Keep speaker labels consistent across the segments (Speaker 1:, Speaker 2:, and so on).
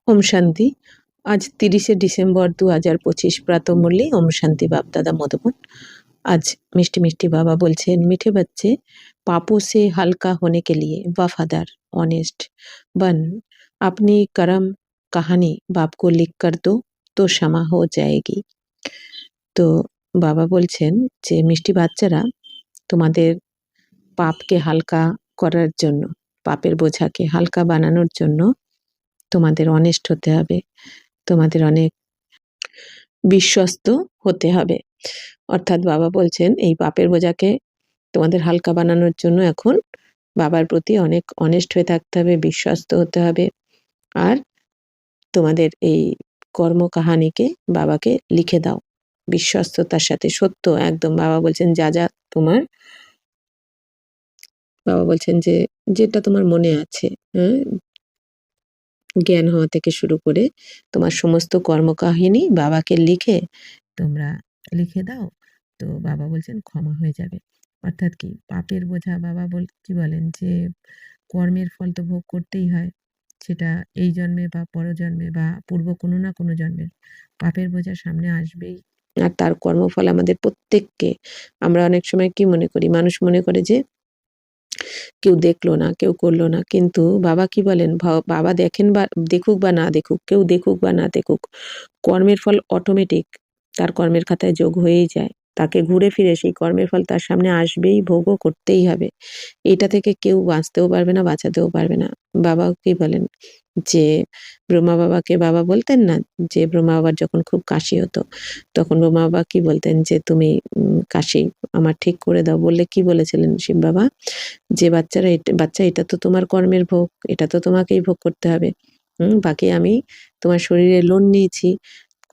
Speaker 1: ওম শান্তি। आज 30 डिसेम्बर 2025 प्रातःमूल्य ओम शांति बाप दादा मधुबन। आज मिष्टी मिष्टी बाबा बोलছেন, मीठे बच्चे पापों से हल्का होने के लिए वफादार ऑनेस्ट बन अपनी कर्म कहानी बाप को लिख कर दो तो क्षमा हो जाएगी। তো বাবা বলছেন যে মিষ্টি বাচ্চারা তোমাদের পাপকে হালকা করার জন্য, পাপের বোঝাকে হালকা বানানোর জন্য তোমাদের অনেস্ট হতে হবে, তোমাদের অনেক বিশ্বস্ত হতে হবে। অর্থাৎ বাবা বলছেন এই পাপের বোঝাকে তোমাদের হালকা বানানোর জন্য এখন বাবার প্রতি অনেক অনেস্ট হয়ে থাকতে হবে, বিশ্বস্ত হতে হবে। আর তোমাদের এই কর্মকাহানিকে বাবাকে লিখে দাও বিশ্বস্ততার সাথে, সত্য একদম। বাবা বলছেন যা যা তোমার, বাবা বলছেন যে যেটা তোমার মনে আছে, হ্যাঁ, জ্ঞান হওয়া থেকে শুরু করে তোমার সমস্ত কর্মকাহিনী বাবাকে লিখে তোমরা লিখে দাও, তো বাবা বলছেন ক্ষমা হয়ে যাবে। অর্থাৎ কি পাপের বোঝা, বাবা কি বলেন যে কর্মের ফল তো ভোগ করতেই হয়, সেটা এই জন্মে বা পরজন্মে বা পূর্ব কোনো না কোনো জন্মের পাপের বোঝা সামনে আসবেই। আর তার কর্মফল আমাদের প্রত্যেককে, আমরা অনেক সময় কি মনে করি, মানুষ মনে করে যে কেউ দেখলো না, কেউ করলো না, কিন্তু বাবা কি বলেন, বাবা দেখেন বা দেখুক বা না দেখুক, কেউ দেখুক বা না দেখুক, কর্মের ফল অটোমেটিক তার কর্মের খাতায় যোগ হয়েই যায়। তাকে ঘুরে ফিরে সেই কর্মের ফল তার সামনে আসবেই, ভোগও করতেই হবে। এটা থেকে কেউ বাঁচতেও পারবে না, বাঁচাতেও পারবে না। বাবা কি বলেন যে ব্রহ্মা বাবাকে বাবা বলতেন না যে ব্রহ্মা বাবার যখন খুব কাশি হতো, তখন ব্রহ্মা বাবা কি বলতেন যে তুমি কাশি আমার ঠিক করে দাও, বললে কি বলেছিলেন শিব বাবা যে বাচ্চা এটা তো তোমার কর্মের ভোগ, এটা তো তোমাকেই ভোগ করতে হবে। বাকি আমি তোমার শরীরে লোন নিয়েছি,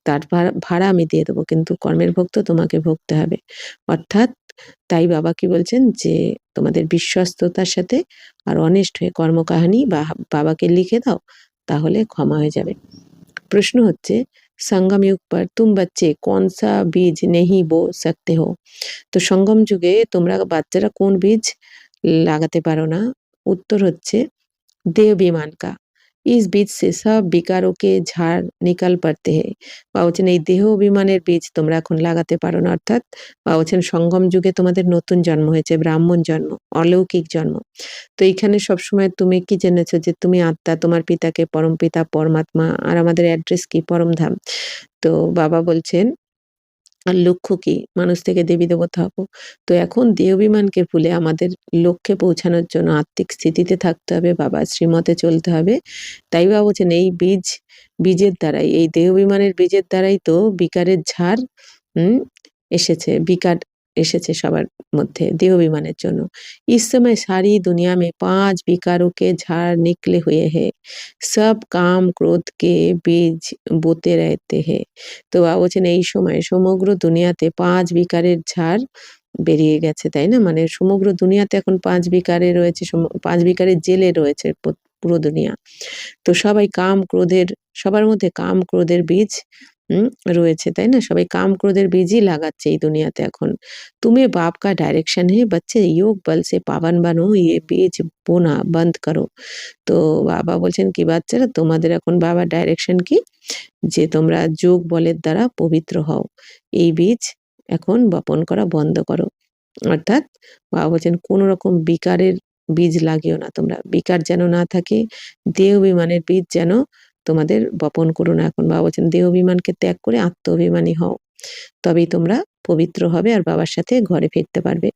Speaker 1: তার ভাড়া আমি দিয়ে দেবো, কিন্তু কর্মের ভোগ তো তোমাকে ভোগতে হবে। অর্থাৎ তাই বাবা কি বলছেন যে তোমাদের বিশ্বস্ততার সাথে আর অনেস্ট হয়ে কর্মকাহিনী বাবাকে লিখে দাও, তাহলে ক্ষমা হয়ে যাবে। প্রশ্ন হচ্ছে संगम युग पर तुम बच्चे कौन सा बीज नहीं बो सकते हो? তো সঙ্গম যুগে তোমরা বাচ্চারা কোন বীজ লাগাতে পারো না? উত্তর হচ্ছে देव विमान का। इस बीज से सब विकारों के ঝাড় নিকাল পারতে है। বা বলছেন এই দেহ বিমানের বীজ তোমরা এখন লাগাতে পারো না। অর্থাৎ বা বলছেন সঙ্গম যুগে তোমাদের নতুন জন্ম হয়েছে, ব্রাহ্মণ জন্ম, অলৌকিক জন্ম। তো এইখানে সবসময় তুমি কি জেনেছো যে তুমি আত্মা, তোমার পিতাকে পরমপিতা পরমাত্মা, আর আমাদের অ্যাড্রেস কি পরমধাম। তো বাবা বলছেন আর লক্ষ্য কি মানুষ থেকে দেবী দেবতা হবো। তো এখন দেহ বিমানকে ভুলে আমাদের লক্ষ্যে পৌঁছানোর জন্য আত্মিক স্থিতিতে থাকতে হবে, বাবার শ্রীমতে চলতে হবে। তাই বাবা বলছেন এই বীজের দ্বারাই, এই দেহ বিমানের বীজের দ্বারাই তো বিকারের ঝাড় এসেছে, বিকার এসেছে সবার মধ্যে দেহ বিমানের জন্য। इस समय सारी दुनिया में 5 विकारों के झाड़ निकले हुए हैं, सब काम क्रोध के बीज बोते रहते हैं। তো বাবা বলছেন এই সময় সমগ্র দুনিয়াতে 5 বিকারের ঝাড় বেরিয়ে গেছে, তাই না? মানে সমগ্র দুনিয়াতে এখন 5 বিকারে রয়েছে, 5 বিকারের জেলে রয়েছে পুরো দুনিয়া। তো সবাই কাম ক্রোধের, সবার মধ্যে কাম ক্রোধের বীজ রয়েছে, তাই না? সবাই কাম ক্রোধের বীজই লাগাচ্ছে এই দুনিয়াতে এখন। তুমি বাপ কা ডাইরেকশন হে बच्चे योग बल से पावन बनो, ये बीज बोना बंद करो। তো বাবা বলছেন কি বাচ্চারা তোমাদের এখন বাবার ডাইরেকশন কি যে তোমরা যোগ বলের দ্বারা পবিত্র হও, এই বীজ এখন বপন করা বন্ধ করো। অর্থাৎ বাবা বলছেন কোনো রকম বিকারের বীজ লাগিও না তোমরা, বিকার যেন না থাকে, দেহ অভিমানের বীজ যেন তোমাদের বপন করো না। এখন বাবা বলছেন দেহ অভিমানকে ত্যাগ করে আত্ম অভিমানী হও, তবেই তোমরা পবিত্র হবে আর বাবার সাথে ঘরে ফিরতে পারবে।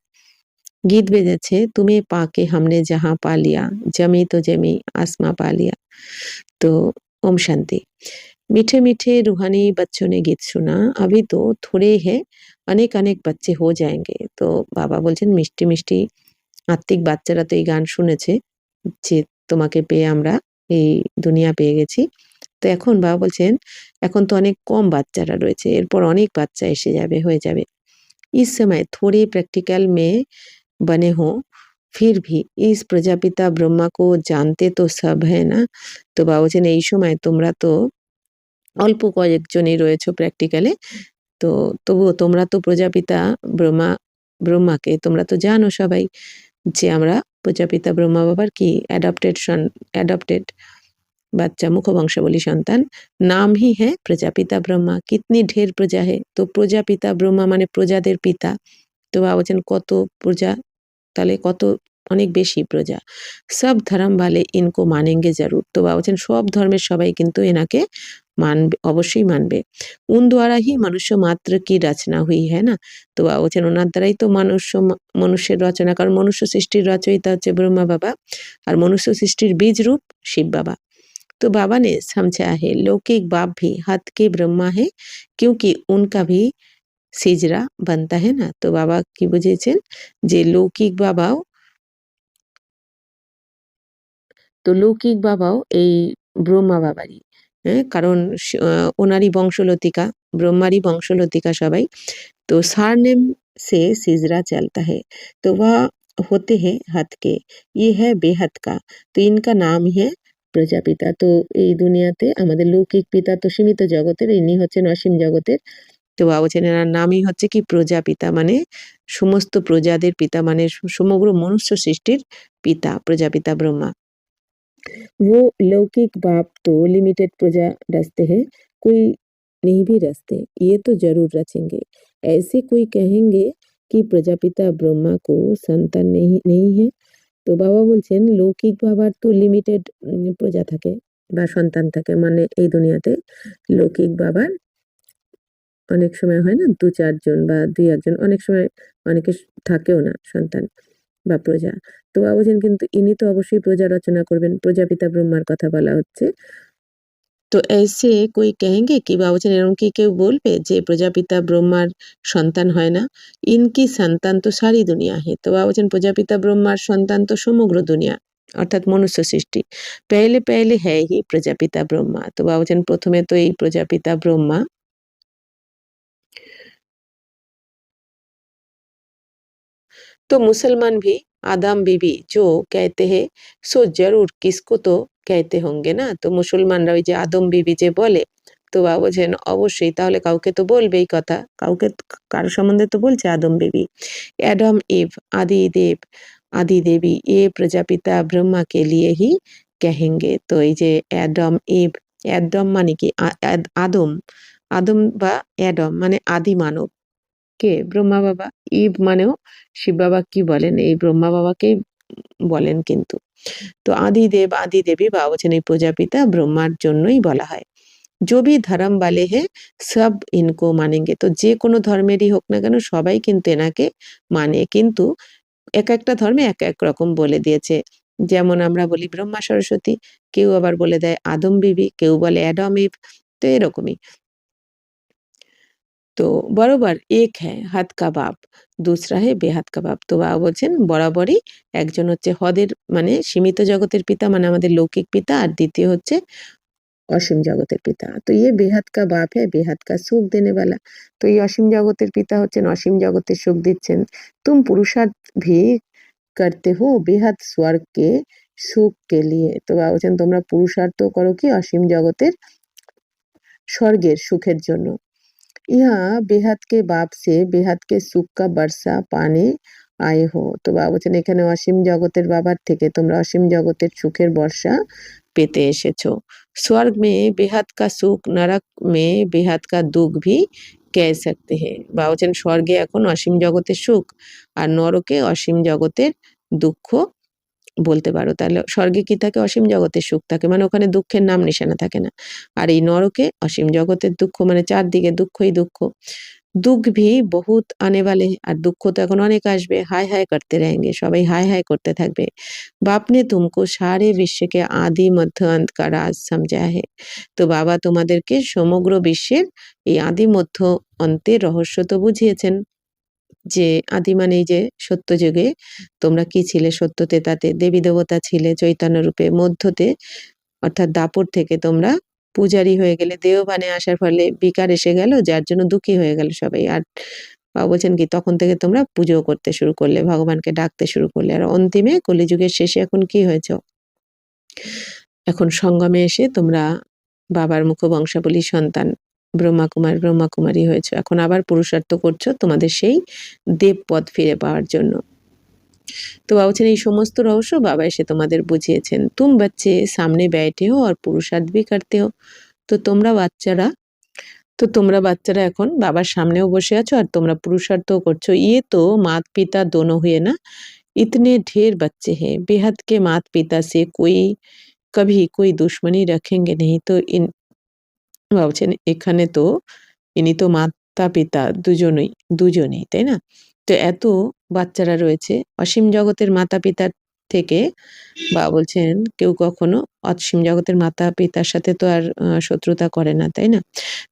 Speaker 1: गीत बेजेছে তুমি পাকে हमने जहाँ पा लिया, जमी तो जमी आसमां पा लिया। तो ओम शांति। मीठे मीठे रूहानी बच्चों ने गीत सुना, अभी तो थोड़े हैं, अनेक अनेक बच्चे हो जाएंगे। তো বাবা বলছেন মিষ্টি মিষ্টি আত্মিক বাচ্চারা তো এই গান শুনেছে যে তোমাকে পেয়ে আমরা এই দুনিয়া পেয়ে গেছি। তো এখন বাবা বলছেন এখন তো অনেক কম বাচ্চারা রয়েছে, এরপর অনেক বাচ্চা এসে যাবে, হয়ে যাবে। इस समय थोड़े प्रैक्टिकल में बने हो, फिर भी इस प्रजापिता ब्रह्मा को जानते तो सब है ना। তো বাবা বলছেন এই সময় তোমরা তো অল্প কয়েকজনই রয়েছো প্র্যাকটিক্যালে, তো তবুও তোমরা তো প্রজাপিতা ব্রহ্মাকে তোমরা তো জানো সবাই যে আমরা প্রজাপিতা ব্রহ্মা বাবার কি অ্যাডাপ্টেড बच्चा मुखवंशावली संतान नाम ही है प्रजापिता ब्रह्मा कितनी ढेर प्रजा है तो प्रजापिता ब्रह्मा माने प्रजादेर पिता तो बाबा बोलছেন কত প্রজা তাহলে কত অনেক বেশি প্রজা সব ধর্ম वाले इनको मानेंगे जरूर तो बाबा बोलছেন সব ধর্মের সবাই কিন্তু এনাকে মানবে অবশ্যই মানবে उन द्वारा ही मनुष्य मात्र की रचना हुई है ना তো বাবা বলছেন ওনার দ্বারাই তো মনুষ্যের রচনা কারণ মনুষ্য সৃষ্টির রচয়িতা হচ্ছে ব্রহ্মা বাবা আর মনুষ্য সৃষ্টির বীজ রূপ শিব বাবা तो बाबा ने समझाया है लौकिक बाप भी हद के ब्रह्मा है क्योंकि उनका भी सिजरा बनता है ना तो बाबा की बुझेছেন যে লৌকিক বাবাও তো লৌকিক বাবাও এই ব্রহ্মা বাবারই হ্যাঁ কারণ ওনারই বংশলতিকা ब्रह्मारी वंशलतिका सबाई तो सरनेम से सिजरा चलता है तो वह होते हैं हद के ये है बेहद का तो इनका नाम है প্রজাপিতা তো এই দুনিয়াতে আমাদের লৌকিক পিতা তো সীমিত জগতের ইনি হচ্ছেন অসীম জগতের তো বাবা বলছেন এনার নামই হচ্ছে কি প্রজাপিতা মানে সমস্ত প্রজাদের পিতা মানে সমগ্র মনুষ্য সৃষ্টির পিতা প্রজাপিতা ব্রহ্মা वो लौकिक बाप तो लिमिटेड प्रजा रचते हैं कोई नहीं भी रचते ये तो जरूर रचेंगे ऐसे कोई कहेंगे कि प्रजापिता ब्रह्मा को संतान नहीं है তো বাবা বলছেন লৌকিক বাবার তো লিমিটেড প্রজা থাকে বা সন্তান থাকে মানে এই দুনিয়াতে লৌকিক বাবার অনেক সময় হয় না ২-৪ জন বা ২-১ জন অনেক সময় অনেকে থাকেও না সন্তান বা প্রজা তো বাবা বলছেন কিন্তু ইনি তো অবশ্যই প্রজা রচনা করবেন প্রজাপিতা ব্রহ্মার কথা বলা হচ্ছে তো ऐसे कोई कहेंगे कि বাবা বলছেন এরকম কি কেউ বলবে যে প্রজাপিতা ব্রহ্মার সন্তান হয় না ইনকি সন্তান তো সারি দুনিয়া है তো বাবা বলছেন প্রজাপিতা ব্রহ্মার সন্তান তো সমগ্র দুনিয়া অর্থাৎ মনুষ্য সৃষ্টি पहले पहले है ही প্রজাপিতা ব্রহ্মা তো বাবা বলছেন প্রথমে তো এই প্রজাপিতা ব্রহ্মা तो मुसलमान भी आदम बीबी जो कहते हैं सो जरूर किसको तो कहते होंगे ना तो মুসলমানরা ওই যে আদম বিবি যে বলে তো বাবা বলছেন অবশ্যই তাহলে কাউকে তো বলবেই কথা কাউকে কার সম্বন্ধে তো বলছে আদম বিবি एडम इव आदि देव आदि देवी ये प्रजापिता ब्रह्मा के लिए ही कहेंगे तो এই যে एडम इव एडम মানে কি আদম আদম বা এডম মানে আদি মানব কে ব্রহ্মা বাবা ইভ মানেও শিব বাবা কি বলেন এই ব্রহ্মা বাবাকেই বলেন কিন্তু তো আদিদেব আদি দেবী বাবা বলছেন এই প্রজাপিতা ব্রহ্মার জন্যই বলা হয় जो भी धर्म वाले हैं सब इनको मानेंगे তো যে কোনো ধর্মেরই হোক না কেন সবাই কিন্তু এনাকে মানে কিন্তু এক একটা ধর্মে এক এক রকম বলে দিয়েছে যেমন আমরা বলি ব্রহ্মা সরস্বতী কেউ আবার বলে দেয় আদম বিবি কেউ বলে অ্যাডম ইভ তো এরকমই তো বরাবর এক হ্যাঁ হাত কাবাব দুসরা হে বেহাত কাবাব তো বাবা বলছেন বরাবরই একজন হচ্ছে হদের মানে সীমিত জগতের পিতা মানে আমাদের লৌকিক পিতা আর দ্বিতীয় হচ্ছে অসীম জগতের পিতা তো ইয়ে বেহাত কা বাপ হ্যাঁ বেহাত কা সুখ দেনে वाला তো এই অসীম জগতের পিতা হচ্ছেন অসীম জগতের সুখ দিচ্ছেন তুম পুরুষার্থ ভি করতে হো বেহাত স্বর্গ কে সুখ কে লিয়ে তো বাবা বলছেন তোমরা পুরুষার্থ করো কি অসীম জগতের স্বর্গের সুখের জন্য यहाँ बेहद के बाप से बेहद के सुख का बरसा पाने आए हो তো বাবা বলছেন এখানে অসীম জগতের বাবার থেকে তোমরা অসীম জগতের সুখের বর্ষা পেতে এসেছো स्वर्ग में बेहद का सुख नरक में बेहद का दुख भी कह सकते हैं বাবা বলছেন স্বর্গে এখন অসীম জগতের সুখ আর নরকে অসীম জগতের দুঃখ বলতে পারো তাহলে স্বর্গে কি থাকে অসীম জগতের সুখ থাকে মানে ওখানে দুঃখের নাম নিশানা থাকে না আর এই নরকে অসীম জগতের দুঃখ মানে চারদিকে দুঃখই দুঃখ দুঃখ ভি বহুত আনে वाले আর দুঃখ তো এখন অনেক আসবে হায় হায় করতে रहेंगे সবাই হায় হায় করতে থাকবে বাপ ने तुमको सारे विश्व के आदि मध्य अंत का राज समझा है তো বাবা তোমাদেরকে সমগ্র বিশ্বের এই আদি মধ্য অন্তের রহস্য তো বুঝিয়েছেন যে আদি মানে এই যে সত্য যুগে তোমরা কি ছিলে সত্যতে তাতে দেবী দেবতা ছিলে চৈতন্য রূপে মধ্যতে অর্থাৎ দাপর থেকে তোমরা পূজারী হয়ে গেলে দেহবানে আসার ফলে বিকার এসে গেল যার জন্য দুঃখী হয়ে গেল সবাই আর বাবা বলছেন কি তখন থেকে তোমরা পুজো করতে শুরু করলে ভগবানকে ডাকতে শুরু করলে আর অন্তিমে কলিযুগের শেষে এখন কি হয়েছে এখন সঙ্গমে এসে তোমরা বাবার মুখবংশাবলী সন্তান ব্রহ্মাকুমার ব্রহ্মাকুমারী হয়েছে এখন আবার পুরুষার্থ করছো তোমাদের সেই দেবপদ ফিরে পাওয়ার জন্য তো বাবা বলছেন এই সমস্ত রহস্য বাবা এসে তোমাদের বুঝিয়েছেন। তুম বাচ্চে সামনে बैठे हो और पुरुषार्थ भी करते हो। তো তোমরা বাচ্চারা এখন বাবার সামনেও বসে আছো আর তোমরা পুরুষার্থও করছো। ये तो माता-पिता दोनों हुए ना, इतने ढेर बच्चे हैं, बेहद के माता-पिता से कोई कभी कोई दुश्मनी रखेंगे नहीं। तो इन বাবা বলছেন এখানে তো ইনি তো মাতা-পিতা দুজনেই, তাই না? তো এত বাচ্চারা রয়েছে, অসীম জগতের মাতা-পিতার থেকে বাবা বলছেন কেউ কখনো অসীম জগতের মাতা-পিতার সাথে তো আর শত্রুতা করে না, তাই না?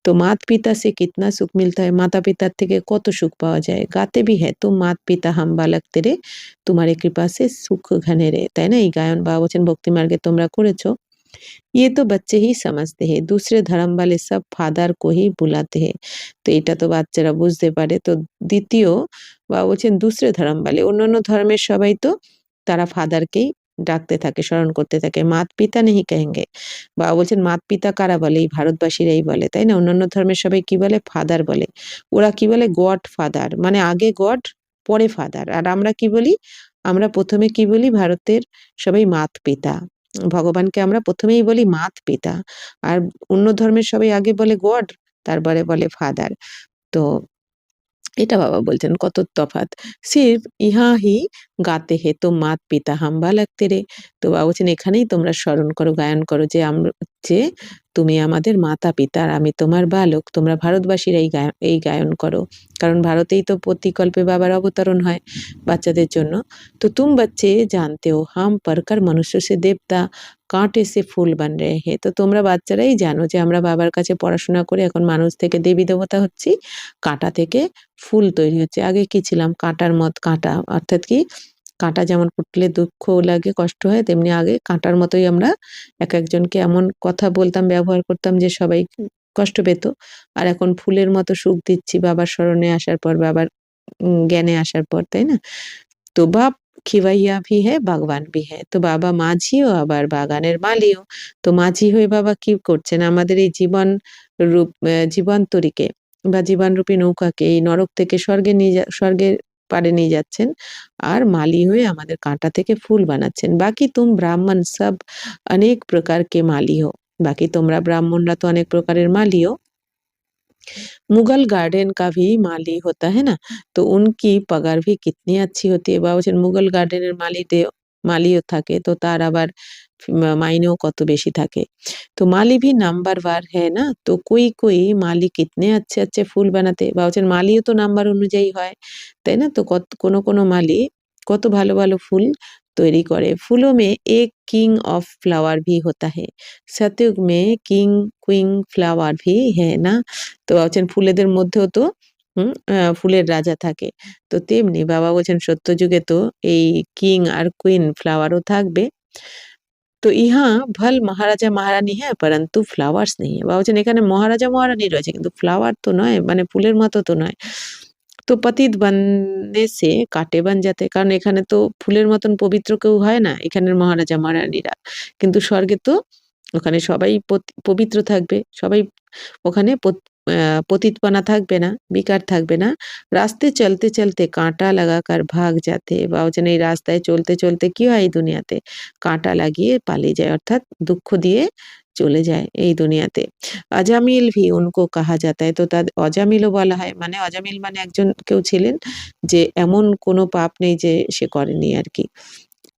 Speaker 1: তো माता-पिता से कितना सुख मिलता है, माता-पिताর থেকে কত সুখ পাওয়া যায়। गाते भी है तुम माता-पिता हम बालक तेरे तुम्हारे कृपा से सुख घने रे, তাই না? এই গায়ন বাবা বলছেন ভক্তি মার্গে তোমরা করেছো। ये तो बच्चे ही समझते हैं, दूसरे धर्म वाले सब फादर को ही बुलाते हैं। তো এটা তো বাচ্চারা বুঝতে পারে। তো দ্বিতীয় বাবা বলছেন দুসরে ধর্ম वाले, অন্যান্য ধর্মের সবাই তো তারা ফাদারকেই ডাকতে থাকে, স্মরণ করতে থাকে। মাত-পিতা নেহি কহেঙ্গে। বাবা বলছেন মাত-পিতা কারা বলে? এই ভারতবাসীরাই বলে, তাই না? অন্যান্য ধর্মের সবাই কি বলে? ফাদার বলে। ওরা কি বলে? God father. মানে আগে গড পরে ফাদার। আর আমরা কি বলি? আমরা ১ম এ কি বলি? ভারতের সবাই মাত-পিতা। ভগবানকে আমরা ১ম এই বলি মাত-পিতা। আর অন্য ধর্মের সবাই আগে বলে গড, তারপরে বলে ফাদার। তো এটা বাবা বলছেন কত তফাৎ। সির্ফ ইহা হি গাতে হে তো মাত-পিতা হাম বালক তেরে। তো বাবা বলছেন এখানেই তোমরা স্মরণ করো, গায়ন করো যে তুমি আমাদের মাতা-পিতা আর আমি তোমার বালক। তোমরা ভারতবাসীরা এই গায়ন করো। কারণ ভারতেই তো প্রতিকল্পে বাবার অবতরণ হয় বাচ্চাদের জন্য। তো তুম বাচ্চে জানতে হো হাম পঢ়কর মনুষ্য সে দেবতা কাঁটে সে ফুল বান রহে হে। তো তোমরা বাচ্চারাই জানো যে আমরা বাবার কাছে পড়াশোনা করে এখন মানুষ থেকে দেবী দেবতা হচ্ছি, কাঁটা থেকে ফুল তৈরি হচ্ছে। আগে কি ছিলাম? কাঁটা। অর্থাৎ কি? কাঁটা যেমন কুটলে দুঃখ লাগে, কষ্ট হয়, তেমনি আগে কাঁটার মতোই আমরা একেকজনকে এমন কথা বলতাম, ব্যবহার করতাম যে সবাই কষ্ট পেত। আর এখন ফুলের মতো সুখ দিচ্ছি বাবার স্মরণে আসার পর, বাবার জ্ঞানে আসার পর, তাই না? তো বাপ খিওয়াইয়া ভি হ্যায়, বাগবান ভি হ্যায়। তো বাবা মাঝিও আবার বাগানের মালিও। তো মাঝি হয়ে বাবা কি করছেন? আমাদের এই জীবনতরীকে বা জীবনরূপী নৌকাকে এই নরক থেকে স্বর্গের পাড়ে নিয়ে যাচ্ছেন। আর মালি হয়ে আমাদের কাঁটা থেকে ফুল বানাচ্ছেন। বাকি তুম ব্রাহ্মণ সব অনেক প্রকার কে মালি হো। বাকি তোমরা ব্রাহ্মণরা তো অনেক প্রকারের মালিও। मुगल गार्डन का भी माली होता है ना, तो उनकी पगार भी कितनी अच्छी होती है। বাবা বলছেন মুঘল গার্ডেনের মালিও থাকে, তো তার আবার মাইনেও কত বেশি থাকে। तो माली भी नंबरवार है ना, तो कोई माली कितने अच्छे ফুল বানাতে। বাবা বলছেন মালিও তো নাম্বার অনুযায়ী হয়, তাই না? তো কোনো মালি কত ভালো ভালো ফুল তৈরি করে। फूलों में एक किंग ऑफ फ्लावर भी होता है, सतयुग में किंग क्वीन फ्लावर भी है ना। তো বলছেন ফুলেদের মধ্যেও তো ফুলের রাজা থাকে। তো তেমনি বাবা বলছেন সত্যযুগে তো এই কিং আর কুইন ফ্লাওয়ারও থাকবে। তো ইহা ভল মহারাজা মহারানী হ্যাঁ, পরন্তু ফ্লাওয়ার্স নেই। বাবা বলছেন এখানে মহারাজা মহারানী রয়েছে কিন্তু ফ্লাওয়ার তো নয়, মানে ফুলের মতো তো নয়। তো পতিত बनने से কাঁটে बन जाते, কারণ এখানে তো ফুলের মতন পবিত্র কেউ হয় না, এখানের মহারাজা মহারানীরা। কিন্তু স্বর্গে তো ওখানে সবাই পবিত্র থাকবে, সবাই ওখানে পতিতপনা থাকবে না, বিকার থাকবে না। রাস্তে চলতে চলতে কাঁটা লাগাকার ভাগ যাতে, বা বলছেন এই রাস্তায় চলতে চলতে কি হয় এই দুনিয়াতে? কাঁটা লাগিয়ে পালিয়ে যায়, অর্থাৎ দুঃখ দিয়ে চলে যায় এই দুনিয়াতে। অজামিল ভি উनको কাহা जाता है, তো তাদের অজামিলও বলা হয়। মানে অজামিল মানে একজন কেউ ছিলেন যে এমন কোনো পাপ নেই যে সে করেনি আরকি।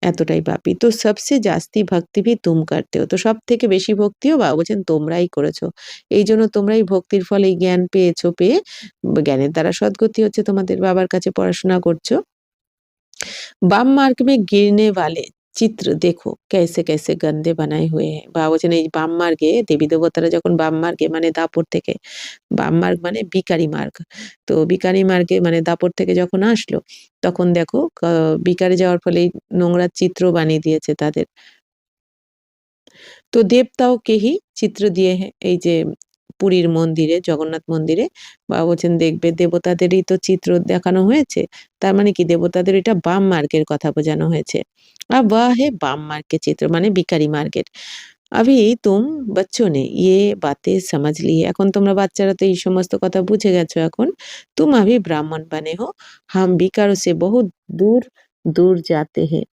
Speaker 1: এতটাই পাপী। তো সবসে জাস্তি ভক্তি ভি তুম করতে হো। তো সবথেকে বেশি ভক্তিও বাবা বলছেন তোমরাই করেছো। এইজন্য তোমরাই ভক্তির ফলে এই জ্ঞান পেয়েছো, পেয়ে জ্ঞানের দ্বারা সদ্গতি হচ্ছে তোমাদের। বাবার কাছে পড়াশোনা করছো। বাম মার্গ মে গিরনে वाले চিত্র দেখো कैसे गंदे बनाए हुए हैं। বাবা বলছেন এই বাম মার্গে দেবী দেবতারা যখন বাম মার্গে মানে দাপর থেকে, বাম মার্গ মানে বিকারি মার্গ। তো বিকারি মার্গে মানে দাপর থেকে যখন আসলো তখন দেখো বিকারে যাওয়ার ফলে এই নোংরা চিত্র বানিয়ে দিয়েছে তাদের। তো দেবতাওকেই চিত্র দিয়ে এই যে পুরীর মন্দিরে, জগন্নাথ মন্দিরে বাবা বলছেন দেখবে দেবতাদেরই তো চিত্র দেখানো হয়েছে। তার মানে কি দেবতাদের এটা বাম মার্গের কথা বোঝানো হয়েছে। আর वह है বাম মার্গের চিত্র মানে বিকারি মার্গের। अभी तुम बच्चों ने ये बातें समझ ली है। এখন তোমরা বাচ্চারা তো এই সমস্ত কথা বুঝে গেছো এখন। तुम अभी ब्राह्मण बने हो, हम विकारों से बहुत दूर दूर जाते हैं।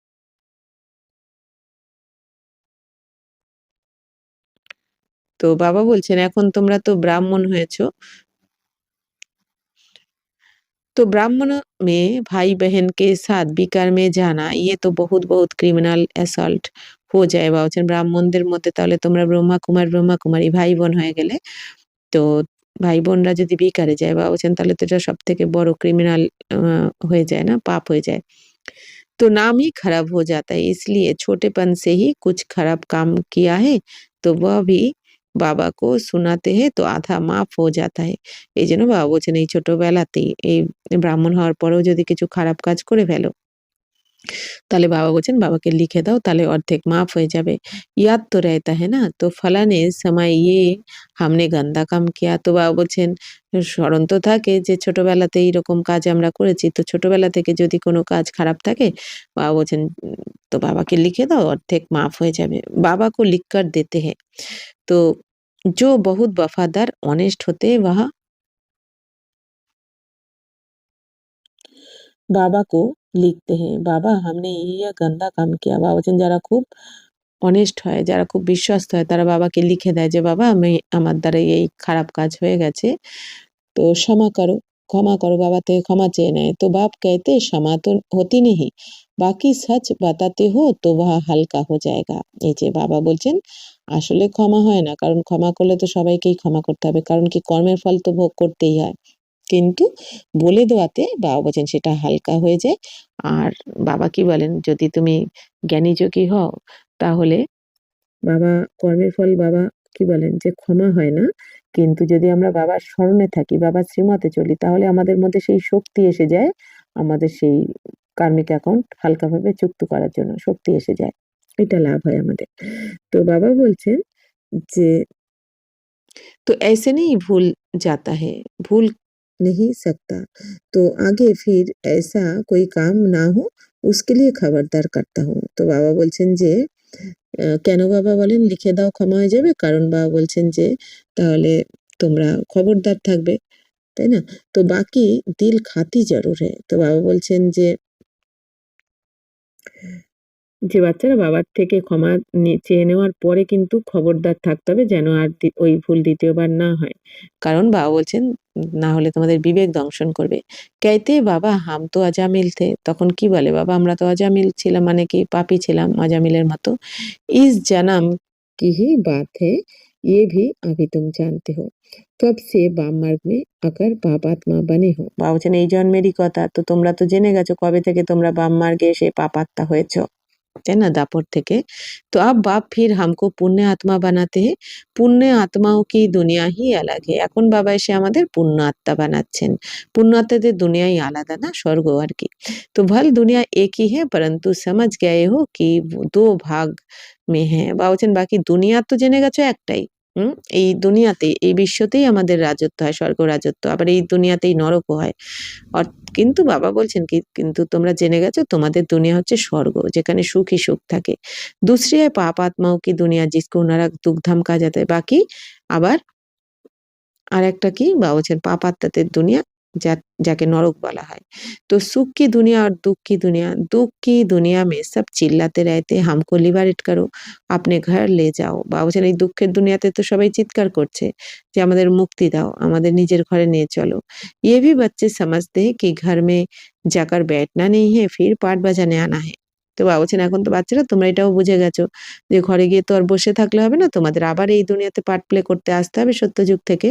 Speaker 1: তো বাবা বলছেন, "এখন তোমরা তো ব্রাহ্মণ হয়েছ। तो ब्राह्मण में भाई-बहन के साथ বিকার में जाना ये तो बहुत ক্রিমিনাল অ্যাসল্ট हो जाए" বাবা বলছেন, "ব্রাহ্মণদের মধ্যে তাহলে তোমরা ব্রহ্মা-কুমারী ভাই-বোন হয়ে গেলে। তো ভাই-বোনরা যদি বিকারে যায়" বাবা বলছেন, "তাহলে তো এটা সবথেকে বড় ক্রিমিনাল আ হয়ে যায় না? পাপ হয়ে যায়। तो नाम ही खराब हो जाता है इसलिए छोटेपन से ही कुछ खराब काम किया है तो वह भी বাবা কো শোনাতে হে তো আধা মাফ হো যাতা হে।" এইজন্য বাবা বলছেন এই ছোটবেলাতেই এই ব্রাহ্মণ হওয়ার পরেও যদি কিছু খারাপ কাজ করে ফেলো তাহলে বাবা বলছেন বাবাকে লিখে দাও তাহলে অর্ধেক মাফ হয়ে যাবে। ইয়াদ তো रहता है ना तो फलाने समय ये हमने गंदा काम किया তো বাবা বলছেন স্মরণ তো থাকে যে ছোটবেলাতে এইরকম কাজ আমরা করেছি। তো ছোটবেলা থেকে যদি কোনো কাজ খারাপ থাকে বাবা বলছেন তো বাবাকে লিখে দাও অর্ধেক মাফ হয়ে যাবে। বাবা को लिख कर देते हैं तो जो बहुत वफादार ऑनेस्ट होते हैं वह বাবা কো লিখতে হ্যাঁ, বাবা हमने ये गंदा काम किया বাবা বলছেন যারা খুব অনেস্ট হয়, যারা খুব বিশ্বস্ত হয় তারা বাবাকে লিখে দেয় যে, "বাবা আমার দ্বারা এই খারাপ কাজ হয়ে গেছে। তো ক্ষমা করো" বাবা থেকে ক্ষমা চেয়ে নেয়। তো বাপ कहते क्षमा तो होती नहीं, बाकी सच बताते हो तो वह हल्का हो जाएगा। এই যে বাবা বলছেন, আসলে ক্ষমা হয় না। কারণ ক্ষমা করলে তো সবাইকেই ক্ষমা করতে হবে। কারণ কি কর্মের ফল তো ভোগ করতেই হয়। কিন্তু বলে দেওয়াতে বাবা বলছেন সেটা হালকা হয়ে যায়। আর বাবা কি বলেন, "যদি তুমি জ্ঞানী যোগী হও তাহলে" বাবা কর্মের ফল বাবা কি বলেন যে ক্ষমা হয় না। কিন্তু যদি আমরা বাবার স্মরণে থাকি, বাবার শ্রীমতে চলি তাহলে আমাদের মধ্যে সেই শক্তি এসে যায়, আমাদের সেই কার্মিক অ্যাকাউন্ট হালকাভাবে চুক্ত করার জন্য শক্তি এসে যায়। এটা লাভ হয় আমাদের। তো বাবা বলছেন যে तो ऐसे नहीं भूल जाता है, भूल नहीं सकता। तो आगे फिर ऐसा कोई काम ना हो उसके लिए खबरदार करता हूँ। তো বাবা বলছেন যে কেন বাবা বলেন লিখে দাও ক্ষমা হয়ে যাবে? কারণ বাবা বলছেন যে তাহলে তোমরা খবরদার থাকবে, তাই না? তো বাকি দিল খাতি জরুর হ্যায়। তো বাবা বলছেন যে বাচ্চারা বাবার থেকে ক্ষমা চেয়ে নেওয়ার পরে কিন্তু খবরদার থাকতে হবে যেন আর ওই ভুল ২য় বার না হয়। কারণ বাবা বলছেন, "না হলে তোমাদের বিবেক দংশন করবে।" "कहते বাবা হাম তো अजामिल थे" তখন কি বলে বাবা, "আমরা তো अजामिल ছিলাম" মানে কি পাপী ছিলাম अजामिलेর মতো। "इस जन्म की ही बात है, ये भी अभी तुम जानते हो। कब से वाम मार्ग में आकर पापात्मा बने हो" বাবা বলছেন, "এই জন্মেরই কথা। তো তোমরা তো জেনে গেছো কবে থেকে তোমরা বাম মার্গে এসে পাপাত্মা হয়েছ।" है ना दापोर থেকে। तो अब बाप फिर हमको पुण्य आत्मा बनाते हैं। পুণ্য আত্মাও কি দুনিয়া হি আলাগ है। এখন বাবা এসে আমাদের পুণ্য আত্মা বানাচ্ছেন। পুণ্য আত্মাদের দুনিয়াই আলাদা না, স্বর্গ আর কি। तो भल दुनिया एक ही है परंतु समझ गए हो कि 2 भाग में है। বাবা বলছেন বাকি দুনিয়া তো জেনে গেছো একটাই। হুম? এই দুনিয়াতেই, এই বিশ্বতেই আমাদের রাজত্ব হয়, স্বর্গ রাজত্ব। আবার এই দুনিয়াতেই নরকও হয়। কিন্তু বাবা বলছেন কি কিন্তু তোমরা জেনে গেছো তোমাদের দুনিয়া হচ্ছে স্বর্গ যেখানে সুখই সুখ থাকে। दूसरी है पाप आत्माओं की दुनिया जिसको नरक दुग्धाम कहा जाता है। बाकी আবার আরেকটা কি বাবা বলছেন পাপ আত্মাদের দুনিয়া যাকে নরক বলা হয়। तो सुख की दुनिया और दुःख की दुनिया, दुःख की दुनिया में सब चिल्लाते रहते हैं हमको लिबरेट करो, अपने घर ले जाओ। বাবা বলছেন এই দুঃখের দুনিয়াতে তো সবাই চিৎকার করছে যে আমাদের মুক্তি দাও, আমাদের নিজের ঘরে নিয়ে চলো। ये भी बच्चे समझते हैं कि घर में जाकर बैठना नहीं है, फिर पाठ बजाने आना है। তো বাবা বলছেন এখন তো বাচ্চারা তোমরা এটাও বুঝে গেছো যে ঘরে গিয়ে তো আর বসে থাকলে হবে না, তোমাদের আবার এই দুনিয়াতে পার্ট প্লে করতে আসতে হবে সত্যযুগ থেকে।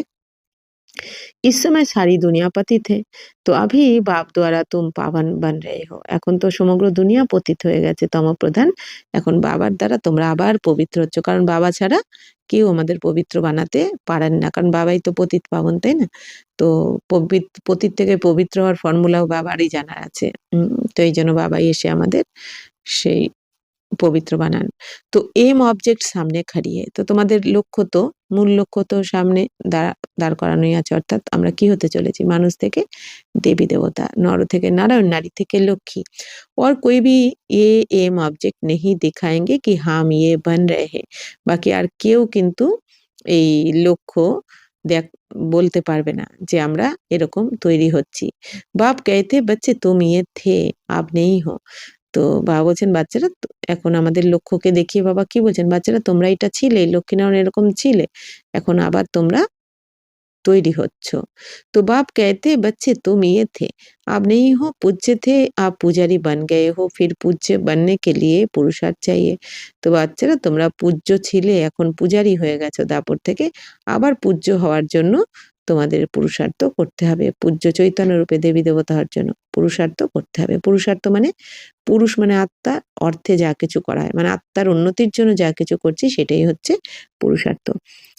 Speaker 1: इस समय सारी दुनिया पतित है तो अभी बाप द्वारा तुम पावन बन रहे हो। এখন তো সমগ্র দুনিয়া পতিত হয়ে গেছে তমপ্রধান। এখন বাবার দ্বারা তোমরা আবার পবিত্র হচ্ছ। কারণ বাবা ছাড়া কেউ আমাদের পবিত্র বানাতে পারেন না। কারণ বাবাই তো পতিত পাবন, তাই না? তো পতিত থেকে পবিত্র হওয়ার ফর্মুলাও বাবারই জানা আছে। তো এইজন্য বাবাই এসে আমাদের সেই পবিত্র বানান। তো এম অবজেক্ট সামনে খাড়িয়ে। তো তোমাদের লক্ষ্য তো মূল লক্ষ্য তো সামনে দাঁড় করানোই আছে। অর্থাৎ আমরা কি হতে চলেছি? মানুষ থেকে দেবী দেবতা, নর থেকে নারায়ণ, নারী থেকে লক্ষ্মী। और कोई भी ये एम ऑब्जेक्ट नहीं दिखाएँगे कि हम ये बन रहे हैं। বাকি আর কেউ কিন্তু এই লক্ষ্য বলতে পারবে না যে আমরা এরকম তৈরি হচ্ছি। বাপ कहते बच्चे तुम ये थे अब नहीं हो। তো বাবা বলছেন বাচ্চারা এখন আমাদের লক্ষ্যকে দেখিয়ে বাবা কি বলছেন, বাচ্চারা তোমরা এটা ছিলে, লক্ষ্মীনারায়ণ এরকম ছিলে, এখন আবার তোমরা তৈরি হচ্ছ। तो बाप कहते बच्चे तुम ये थे अब नहीं हो, पूज्य थे आप पुजारी बन गए हो, फिर पूज्य बनने के लिए पुरुषार्थ चाहिए। তো বাচ্চারা তোমরা পূজ্য ছিলে, এখন পূজারী হয়ে গেছো দাপর থেকে, আবার পূজ্য হওয়ার জন্য তোমাদের পুরুষার্থ করতে হবে। পূজ্য চৈতন্য রূপে দেবী দেবতা হওয়ার জন্য পুরুষার্থ করতে হবে। পুরুষার্থ মানে পুরুষ মানে আত্মা, অর্থে যা কিছু করা হয় মানে আত্মার উন্নতির জন্য যা কিছু করছি সেটাই হচ্ছে পুরুষার্থ।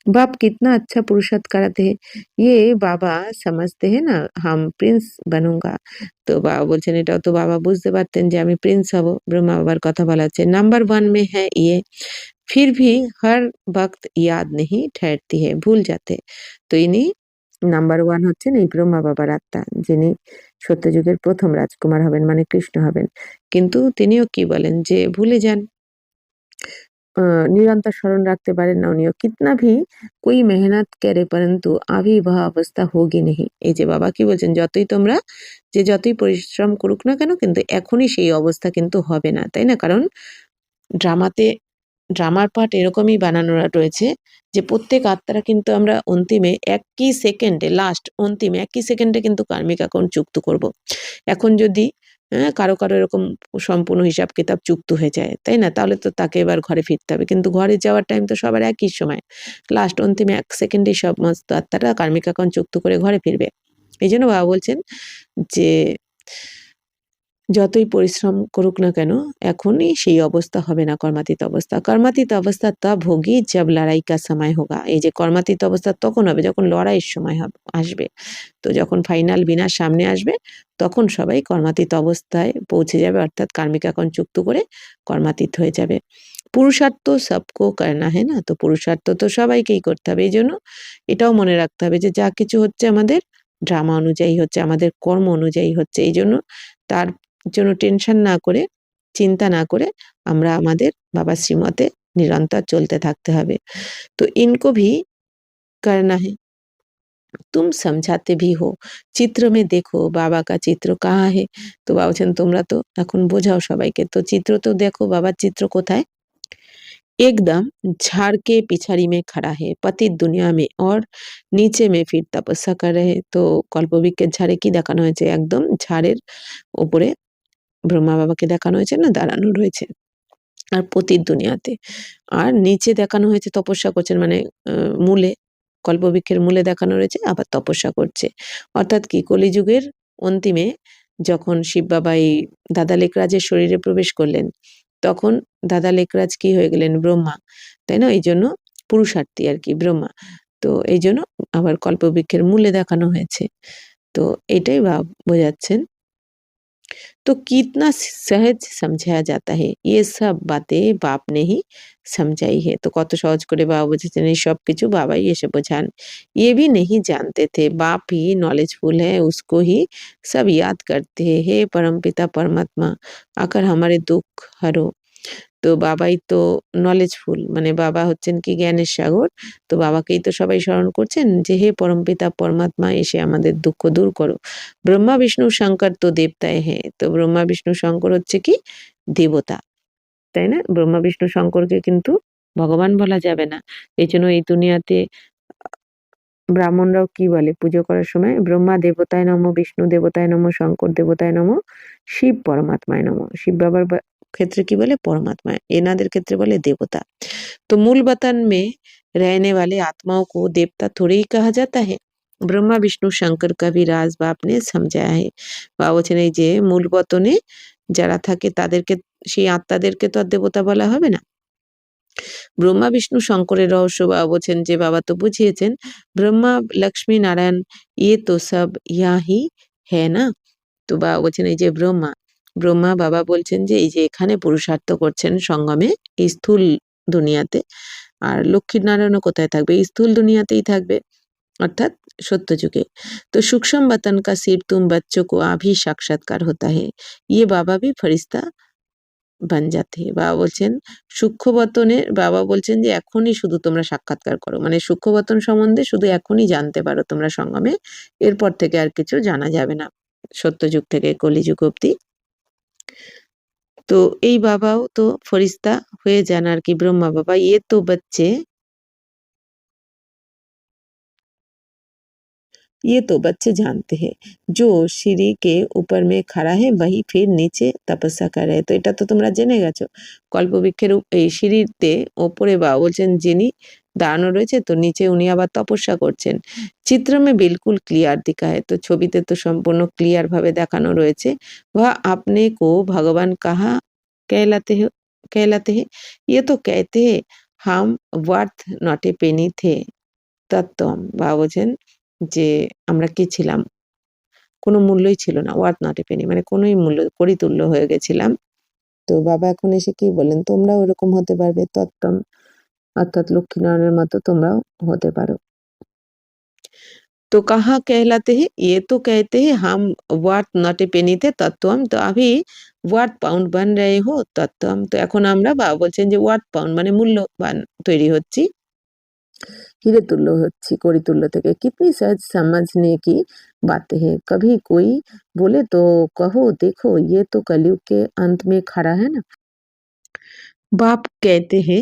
Speaker 1: बाप कितना अच्छा पुरुषार्थ कराते हैं, ये বাবা समझते हैं ना हम प्रिंस बनूंगा। তো বাবা বলছেন এটাও তো বাবা বুঝতে পারতেন যে আমি প্রিন্স হব। ব্রহ্মা বাবার কথা বলা হচ্ছে। नंबर 1 में है ये, फिर भी हर वक्त याद नहीं ठहरती है, ভুল जाते। তো ইনি নাম্বার 1 হচ্ছেন এই ব্রহ্মা বাবার আত্মা, যিনি সত্যযুগের প্রথম রাজকুমার হবেন মানে কৃষ্ণ হবেন। কিন্তু তিনিও কি বলেন যে ভুলে যান, निरंतर স্মরণ রাখতে পারেন না উনিও। कितना भी कोई मेहनत करे परंतु अभी वह अवस्था होगी नहीं। এই যে বাবা কি বলছেন, যতই তোমরা যে যতই পরিশ্রম করুক না কেন কিন্তু এখনই সেই অবস্থা কিন্তু হবে না, তাই না? কারণ ড্রামাতে ড্রামার পার্ট এরকমই বানানো রয়েছে যে প্রত্যেক আত্মারা কিন্তু আমরা অন্তিমে একই সেকেন্ডে লাস্ট অন্তিমে একই সেকেন্ডে কিন্তু কার্মিক অ্যাকাউন্ট চুক্ত করব। এখন যদি কারো এরকম সম্পূর্ণ হিসাব কিতাব চুক্ত হয়ে যায়, তাই না? তাহলে তো তাকে এবার ঘরে ফিরতে হবে। কিন্তু ঘরে যাওয়ার টাইম তো সবার একই সময়। লাস্ট অন্তিমে ১ সেকেন্ডেই সমস্ত আত্মারা কার্মিক অ্যাকাউন্ট চুক্ত করে ঘরে ফিরবে। এইজন্য বাবা বলছেন যে যতই পরিশ্রম করুক না কেন এখনই সেই অবস্থা হবে না কর্মাতীত অবস্থা। কর্মাতীত অবস্থা তব হোগি জব লড়াই কা সময় হোগা। এই যে কর্মাতীত অবস্থা তখন হবে যখন লড়াইয়ের সময় আসবে। তো যখন ফাইনাল বিনাশ সামনে আসবে তখন সবাই কর্মাতীত অবস্থায় পৌঁছে যাবে, অর্থাৎ কার্মিক অ্যাকাউন্ট চুক্ত করে কর্মাতীত হয়ে যাবে। পুরুষার্থ সবকো করনা হ্যায় না, তো পুরুষার্থ তো সবাইকেই করতে হবে। এইজন্য এটাও মনে রাখতে হবে যে যা কিছু হচ্ছে আমাদের ড্রামা অনুযায়ী হচ্ছে, আমাদের কর্ম অনুযায়ী হচ্ছে। এইজন্য তার জন্য টেনশন না করে, চিন্তা না করে আমরা আমাদের বাবার শ্রীমতে নিরন্তর চলতে থাকতে হবে। তো इनको भी करना है, तुम समझाते भी हो, চিত্র में देखो বাবা का চিত্র कहाँ है। তো বাবা বলছেন তোমরা তো এখন বোঝাও সবাইকে, তো চিত্র তো দেখো বাবার চিত্র কোথায়। एकदम झाड़ के पिछाड़ी में खड़ा है पतित दुनिया में और নিচে में फिर तपस्या कर रहे। তো কল্পবৃক্ষের ঝাড়ে কি দেখানো হয়েছে, একদম ঝাড়ের উপরে ব্রহ্মা বাবাকে দেখানো হয়েছে না দাঁড়ানো রয়েছে আর পতিত দুনিয়াতে, আর নিচে দেখানো হয়েছে তপস্যা করছেন মানে মূলে, কল্পবৃক্ষের মূলে দেখানো রয়েছে আবার তপস্যা করছে। অর্থাৎ কি কলিযুগের অন্তিমে যখন শিব বাবা এই দাদা লেকরাজের শরীরে প্রবেশ করলেন তখন দাদা লেকরাজ কি হয়ে গেলেন, ব্রহ্মা, তাই না? এই জন্য পুরুষার্থী আর কি ব্রহ্মা। তো এই জন্য আবার কল্পবৃক্ষের মূলে দেখানো হয়েছে। তো এটাই বোঝাচ্ছেন। तो कितना सहज समझाया जाता है, ये सब बातें बाप ने ही समझाई है। तो কত সহজ করে বাবা বুঝেছেন, এই সব কিছু বাবাই এসে বোঝান। ये भी नहीं जानते थे, बाप ही नॉलेजफुल है, उसको ही सब याद करते हैं, हे परमपिता परमात्मा आकर हमारे दुख हरो। তো বাবাই তো নলেজফুল মানে বাবা হচ্ছেন কি জ্ঞানের সাগর। তো বাবাকেই তো সবাই স্মরণ করছেন যে হে পরমপিতা পরমাত্মা এসে আমাদের দুঃখ দূর করো। ব্রহ্মা বিষ্ণু শঙ্কর তো দেবতায় হ্যাঁ, তো ব্রহ্মা বিষ্ণু শঙ্কর হচ্ছে কি দেবতা, তাই না? ব্রহ্মা বিষ্ণু শঙ্করকে কিন্তু ভগবান বলা যাবে না। এইজন্য এই দুনিয়াতে ব্রাহ্মণরাও কি বলে পুজো করার সময়, ব্রহ্মা দেবতায় নমঃ, বিষ্ণু দেবতায় নমঃ, শঙ্কর দেবতায় নমঃ, শিব পরমাত্মায় নমঃ। শিব বাবার ক্ষেত্রে কি বলে পরমাত্মা, এনাদের ক্ষেত্রে বলে দেবতা। तो मूल वतन में रहने वाले आत्माओं को देवता थोड़ी ही कहा जाता है, ব্রহ্মা বিষ্ণু শঙ্কর का भी राज बाप ने समझाया है। বাবা বলছেন এই যে মূল বতনে যারা থাকে তাদেরকে, সেই আত্মাদেরকে তো আর দেবতা বলা হবে না। ব্রহ্মা বিষ্ণু শঙ্করের রহস্য বাবা বলছেন যে বাবা তো বুঝিয়েছেন, ব্রহ্মা লক্ষ্মী নারায়ণ ইয়ে তো সব ইয়া হি হ্যাঁ না। তো বাবা বলছেন এই যে ব্রহ্মা বাবা বলছেন যে এই যে এখানে পুরুষার্থ করছেন সঙ্গমে এই স্থূল দুনিয়াতে, আর লক্ষ্মীনারায়ণও কোথায় থাকবে, এই স্থূল দুনিয়াতেই থাকবে অর্থাৎ সত্যযুগে। তো सूक्ष्म वतन का सिर्फ तुम बच्चों को अभी साक्षात्कार होता है, ये बाबा भी फरिश्ता বান जाते हैं। বাবা বলছেন সূক্ষ্মবতনের বাবা বলছেন যে এখনই শুধু তোমরা সাক্ষাৎকার করো, মানে সূক্ষ্মবতন সম্বন্ধে শুধু এখনই জানতে পারো তোমরা সঙ্গমে, এরপর থেকে আর কিছু জানা যাবে না সত্যযুগ থেকে কলিযুগ অব্দি। তো এই বাবাও তো ফরিস্তা হয়ে যান আর কি, ব্রহ্মা বাবা। ये तो बच्चे ये तो बच्चे जानते हैं, जो सीढ़ी के ऊपर में खड़ा है वही फिर নিচে তপস্যা করে। তো এটা তো তোমরা জেনে গেছো, কল্পবৃক্ষের এই সিঁড়িতে ওপরে বাবা বলছেন যিনি দাঁড়ানো রয়েছে, তো নিচে উনি আবার তপস্যা করছেন। চিত্র में बिल्कुल क्लियर दिखा है, তো ছবিতে তো সম্পূর্ণ ক্লিয়ার ভাবে দেখানো রয়েছে। वह अपने को भगवान कहाँ कहलाते हैं, ये तो कहते हैं हम वर्थ नॉट ए पेनी थे তত্ত্বম। বাবা বলছেন যে আমরা কি ছিলাম? কোনো মূল্যই ছিল না। ওয়ার্থ নট এ পেনি, মানে কোনোই মূল্য, কড়িতুল্য হয়ে গেছিলাম। তো বাবা এখন এসে কি বললেন? তোমরাও ওরকম হতে পারবে। তত্ত্বম অর্থাৎ লক্ষ্মীনারায়ণের মতো তোমরাও হতে পারো। तो कहाँ कहलाते हैं? ये तो कहते हैं हम वर्थ नॉट ए पेनी थे तत्वम। तो अभी ওয়ার্থ পাউন্ড বান रहे हो तत्वम। তো এখন আমরা বাবা বলছেন যে ওয়ার্থ পাউন্ড মানে মূল্যবান তৈরি হচ্ছি, हीरे तुल्य होच्छी कड़ी तुल्य থেকে। कितनी सहज समझने की बातें हैं, कभी कोई बोले तो कहो देखो ये तो कलयुग के अंत में खड़ा है ना। बाप कहते हैं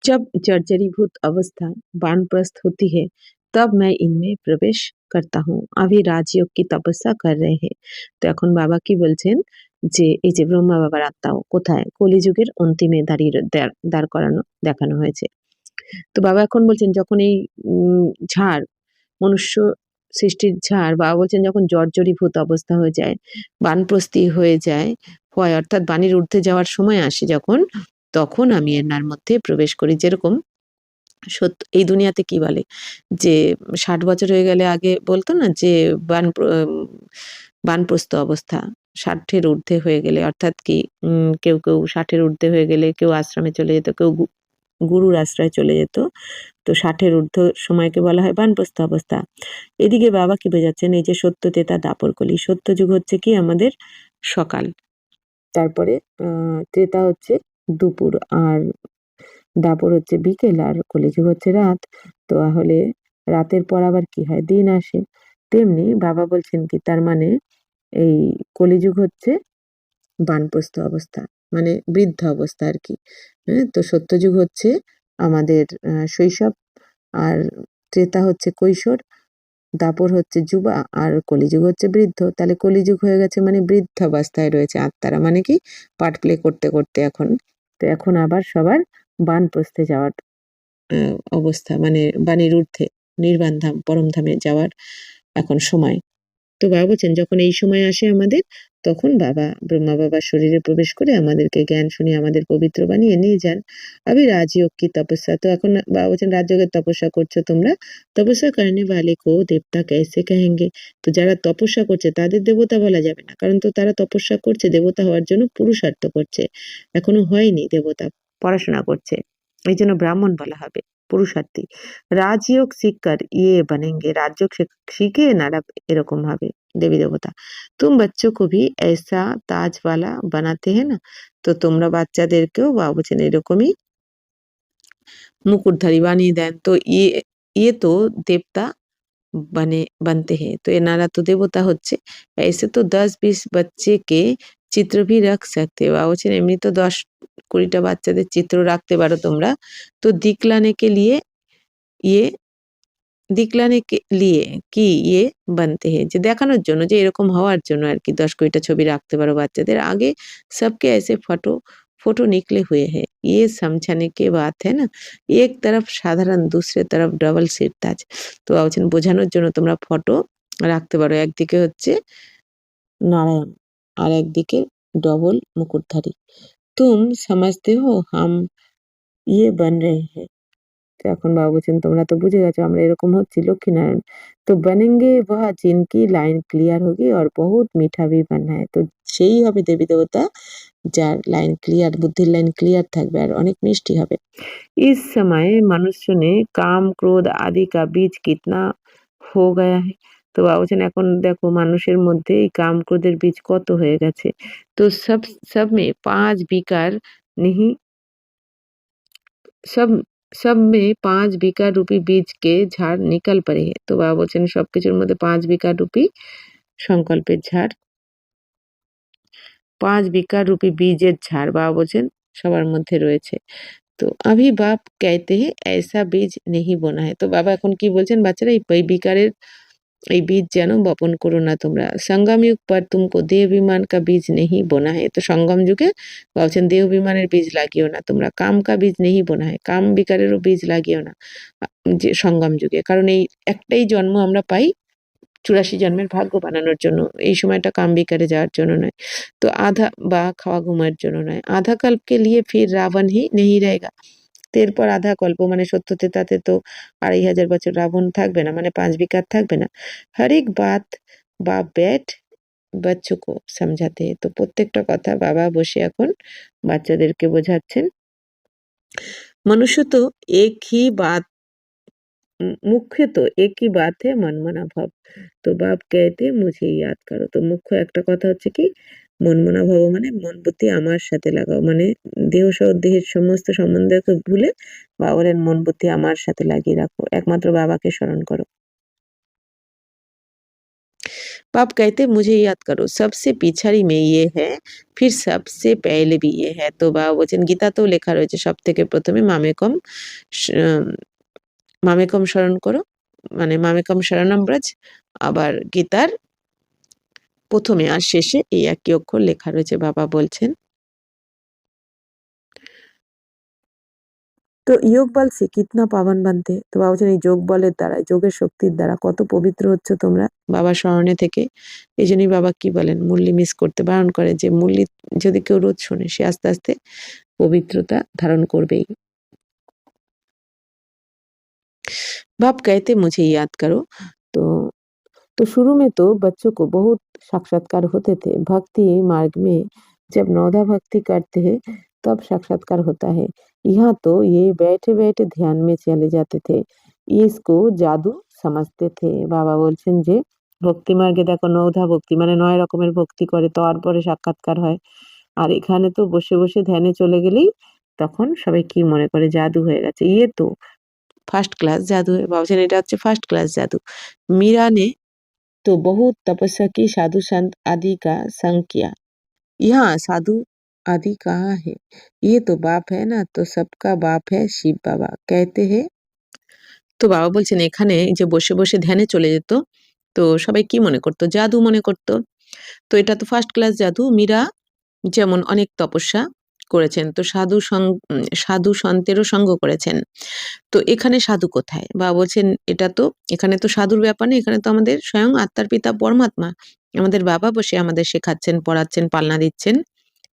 Speaker 1: जब जर्जरीभूत अवस्था वानप्रस्थ होती है तब मैं इनमें प्रवेश करता हूँ, अभी राजयोग की तपस्या कर रहे हैं। তো এখন বাবা কি বলছেন যে এই যে ব্রহ্মা বাবার আত্মাও কোথায়? কলিযুগের অন্তিমে দাঁড়িয়ে দাঁড় করানো দেখানো হয়েছে। তো বাবা এখন বলছেন যখন এই ঝাড়, মনুষ্য সৃষ্টির ঝাড়, বাবা বলছেন যখন জর্জরীভূত অবস্থা হয়ে যায়, বানপ্রস্থি হয়ে যায়, হয় অর্থাৎ বাণীর ঊর্ধ্বে যাওয়ার সময় আসে যখন, তখন আমি এনার মধ্যে প্রবেশ করি। যেরকম সত্য এই দুনিয়াতে কি বলে যে ৬০ বছর হয়ে গেলে আগে বলতো না যে বানপ্রস্থ অবস্থা, ৬০-এর ঊর্ধ্বে হয়ে গেলে অর্থাৎ কি কেউ ৬০-এর ঊর্ধ্বে হয়ে গেলে কেউ আশ্রমে চলে যেত, কেউ গুরুর আশ্রয়ে চলে যেত। তো ৬০-এর ঊর্ধ্ব সময়কে বলা হয় বানপ্রস্থ অবস্থা। এদিকে বাবা কি বোঝাচ্ছেন? এই যে সত্য, তেতা, দাপর, কলি। সত্য যুগ হচ্ছে কি আমাদের সকাল, তারপরে ত্রেতা হচ্ছে দুপুর, আর দাপর হচ্ছে বিকেল, আর কলিযুগ হচ্ছে রাত। তো তাহলে রাতের পর আবার কি হয়? দিন আসে। তেমনি বাবা বলছেন কি তার মানে এই কলিযুগ হচ্ছে বানপ্রস্থ অবস্থা, মানে বৃদ্ধ অবস্থা আর কি। হ্যাঁ? তো সত্যযুগ হচ্ছে আমাদের শৈশব, আর ত্রেতা হচ্ছে কৈশোর, দাপর হচ্ছে যুবা, আর কলিযুগ হচ্ছে বৃদ্ধ। তাহলে কলিযুগ হয়ে গেছে মানে বৃদ্ধাবস্থায় রয়েছে আত্মারা, মানে কি পার্ট প্লে করতে করতে এখন। তো এখন আবার সবার বানপ্রস্থে যাওয়ার অবস্থা, মানে বাণীর ঊর্ধ্বে নির্বাণ ধাম, পরমধামে যাওয়ার এখন সময়। তো বাবা বলছেন যখন এই সময় আসে আমাদের, তখন বাবা ব্রহ্মা বাবার শরীরে প্রবেশ করে আমাদেরকে জ্ঞান শুনিয়ে আমাদের পবিত্র বানিয়ে নিয়ে যান। আমি রাজयोग की तपस्या। তো এখন বাবা বলছেন রাজযোগের তপস্যা করছো তোমরা। তপস্যা करने वाले को देवता कैसे कहेंगे? তো যারা তপস্যা করছে তাদের দেবতা বলা যাবে না, কারণ তো তারা তপস্যা করছে দেবতা হওয়ার জন্য, পুরুষার্থ করছে, এখনো হয়নি দেবতা, পড়াশোনা করছে, এই জন্য ব্রাহ্মণ বলা হবে, পুরুষার্থী। রাজयोग सीखकर ये बनेंगे, রাজযোগ শিখে এনারা এরকম হবে দেবী দেবতা। তুম বাচ্চো কো ভি ऐसा ताज वाला बनाते हैं ना। তো তোমরা বাচ্চাদেরকেও বাবা বলছেন এরকমই মুকুটধারী বানিয়ে দেন। তো ইয়ে তো দেবতা बनते हैं। তো এনারা তো দেবতা হচ্ছে। ऐसे तो 10-20 बच्चे के চিত্র भी रख सकते हो। বাবা বলছেন এমনি তো 10-20টা বাচ্চাদের চিত্র রাখতে পারো তোমরা। তো दिखलाने के लिए ये दिखलाने के लिए কি ইয়ে बनते हैं, যে দেখানোর জন্য, যে এরকম হওয়ার জন্য আর কি 10-20টা ছবি রাখতে পারো বাচ্চাদের আগে। सबके ऐसे फोटो निकले हुए हैं, ये समझाने के बात है ना। एक तरफ সাধারণ दूसरे तरफ डबल सिरताज। তো বলছেন বোঝানোর জন্য তোমরা ফটো রাখতে পারো, একদিকে হচ্ছে নারায়ণ আর একদিকে ডবল মুকুটধারী। तुम समझते हो हम ये बन रहे हैं। তো এখন বাবা বলছেন তোমরা তো বুঝে গেছো আমরা এরকম হচ্ছি লক্ষ্মীনারায়ণ। তো बनेंगे वह जिनकी लाइन क्लियर होगी और बहुत मीठा भी बनना है। তো সেই হবে দেবী দেবতা যার লাইন ক্লিয়ার, বুদ্ধির লাইন ক্লিয়ার থাকবে আর অনেক মিষ্টি হবে। इस समय मनुष्य ने काम क्रोध आदि का बीज कितना हो गया है। তো বাবা বলছেন এখন দেখো মানুষের মধ্যে এই কাম ক্রোধের বীজ কত হয়ে গেছে। তো সব में 5 विकार नहीं सब सब में 5 विकार रूपी बीज के ঝাড় निकल पड़े हैं। তো বাবা বলছেন সবকিছুর মধ্যে 5 विकार रूपी সংকল্পের ঝাড় 5 विकार रूपी বীজের ঝাড় বাবা বলছেন সবার মধ্যে রয়েছে। তো अभी बाप कहते हैं ऐसा बीज नहीं बोना है। তো বাবা এখন কি বলছেন বাচ্চারা এই বিকারের এই বীজ যেন বপন করো না তোমরা। संगम युग पर तुमको देह अभिमान का बीज नहीं बोना है। তো সঙ্গম যুগে বলছেন দেহ অভিমানের বীজ লাগিও না তোমরা। काम का बीज नहीं बोना है। काम বিকারেরও বীজ লাগিও না যে সঙ্গম যুগে। কারণ এই একটাই জন্ম আমরা পাই 84 জন্মের ভাগ্য বানানোর জন্য। এই সময়টা কাম বিকারে যাওয়ার জন্য নয়। তো আধা বা খাওয়া ঘুমানোর জন্য নয়। আধা कल्प के लिए फिर रावण ही नहीं रहेगा। তো এরপর আধা কল্প মানে সত্যতে তাতে তো 2500 বছর রাবণ থাকবে না মানে 5 বিকার থাকবে না। हर एक बात बाप बैठ बच्चों को समझाते हैं। তো প্রত্যেকটা কথা বাবা বসে এখন বাচ্চাদেরকে বোঝাচ্ছেন। मनुष्य तो एक ही बात मुख्य तो एक ही बात है मनमना भाव। তো বাপ कहते मुझे याद करो। তো মুখ্য একটা কথা হচ্ছে কি মনমনা ভাব মানে মন বুদ্ধি আমার সাথে লাগাও মানে দেহ সহ দেহের সমস্ত সম্বন্ধকে ভুলে বাবা বলেন মন বুদ্ধি আমার সাথে লাগিয়ে রাখো একমাত্র বাবাকে স্মরণ করো। बाप कहते मुझे याद करो सबसे पिछाड़ी में ये है फिर सबसे पहले भी ये है। তো বাবা বলছেন গীতাতেও লেখা রয়েছে সব থেকে প্রথমে মামেকম মামেকম স্মরণ করো মানে মামেকম শরণম ব্রজ। আবার গীতার প্রথমে আর শেষে এই একই অক্ষর লেখা রয়েছে বাবা বলছেন। তো যোগ বল সে কিতনা পাবন বানতে। তো বাবা বলছেন এই যোগ বলের দ্বারা যোগের শক্তির দ্বারা কত পবিত্র হচ্ছে তোমরা বাবা স্মরণে থেকে। এই জন্যই বাবা কি বলেন মুরলি মিস করতে বারণ করে যে মুরলি যদি কেউ রোজ শোনে সে আস্তে আস্তে পবিত্রতা ধারণ করবেই। बाप कहते मुझे याद करो। तो शुरू में तो बच्चों को बहुत साक्षात्कार होते थे। भक्ति मार्ग में जब नौधा भक्ति करते हैं तब साक्षात्कार होता है। यहाँ तो ये बैठे-बैठे ध्यान में चले जाते थे। इसको जादू समझते थे। বাবা বলছেন যে ভক্তি মার্গে দেখো নৌধা ভক্তি মানে 9 রকমের ভক্তি করে তারপরে সাক্ষাৎকার হয়। আর এখানে তো বসে, বসে ধ্যানে চলে গেলেই তখন সবাই কি মনে করে জাদু হয়ে গেছে। ইয়ে তো ফার্স্ট ক্লাস জাদু। বাবা বলছেন এটা হচ্ছে ফার্স্ট ক্লাস জাদু। मीरा ने तो बहुत तपस्या की साधु संत आदि का संग किया। यहाँ साधु आदि कहाँ है? ये तो बाप है ना तो सबका बाप है शिव बाबा कहते हैं। তো বাবা বলছেন এখানে যে বসে বসে ধ্যানে চলে যেত তো সবাই কি মনে করতো জাদু মনে করতো। তো এটা তো ফার্স্ট ক্লাস জাদু। মীরা যেমন অনেক তপস্যা করেছেন তো সাধু সন্তেরও সঙ্গ করেছেন। তো এখানে সাধু কোথায়? বাবা বলছেন এটা তো এখানে তো সাধুর ব্যাপার নেই এখানে তো আমাদের স্বয়ং আত্মার পিতা পরমাত্মা আমাদের বাবা বসে আমাদের শেখাচ্ছেন পড়াচ্ছেন পালনা দিচ্ছেন।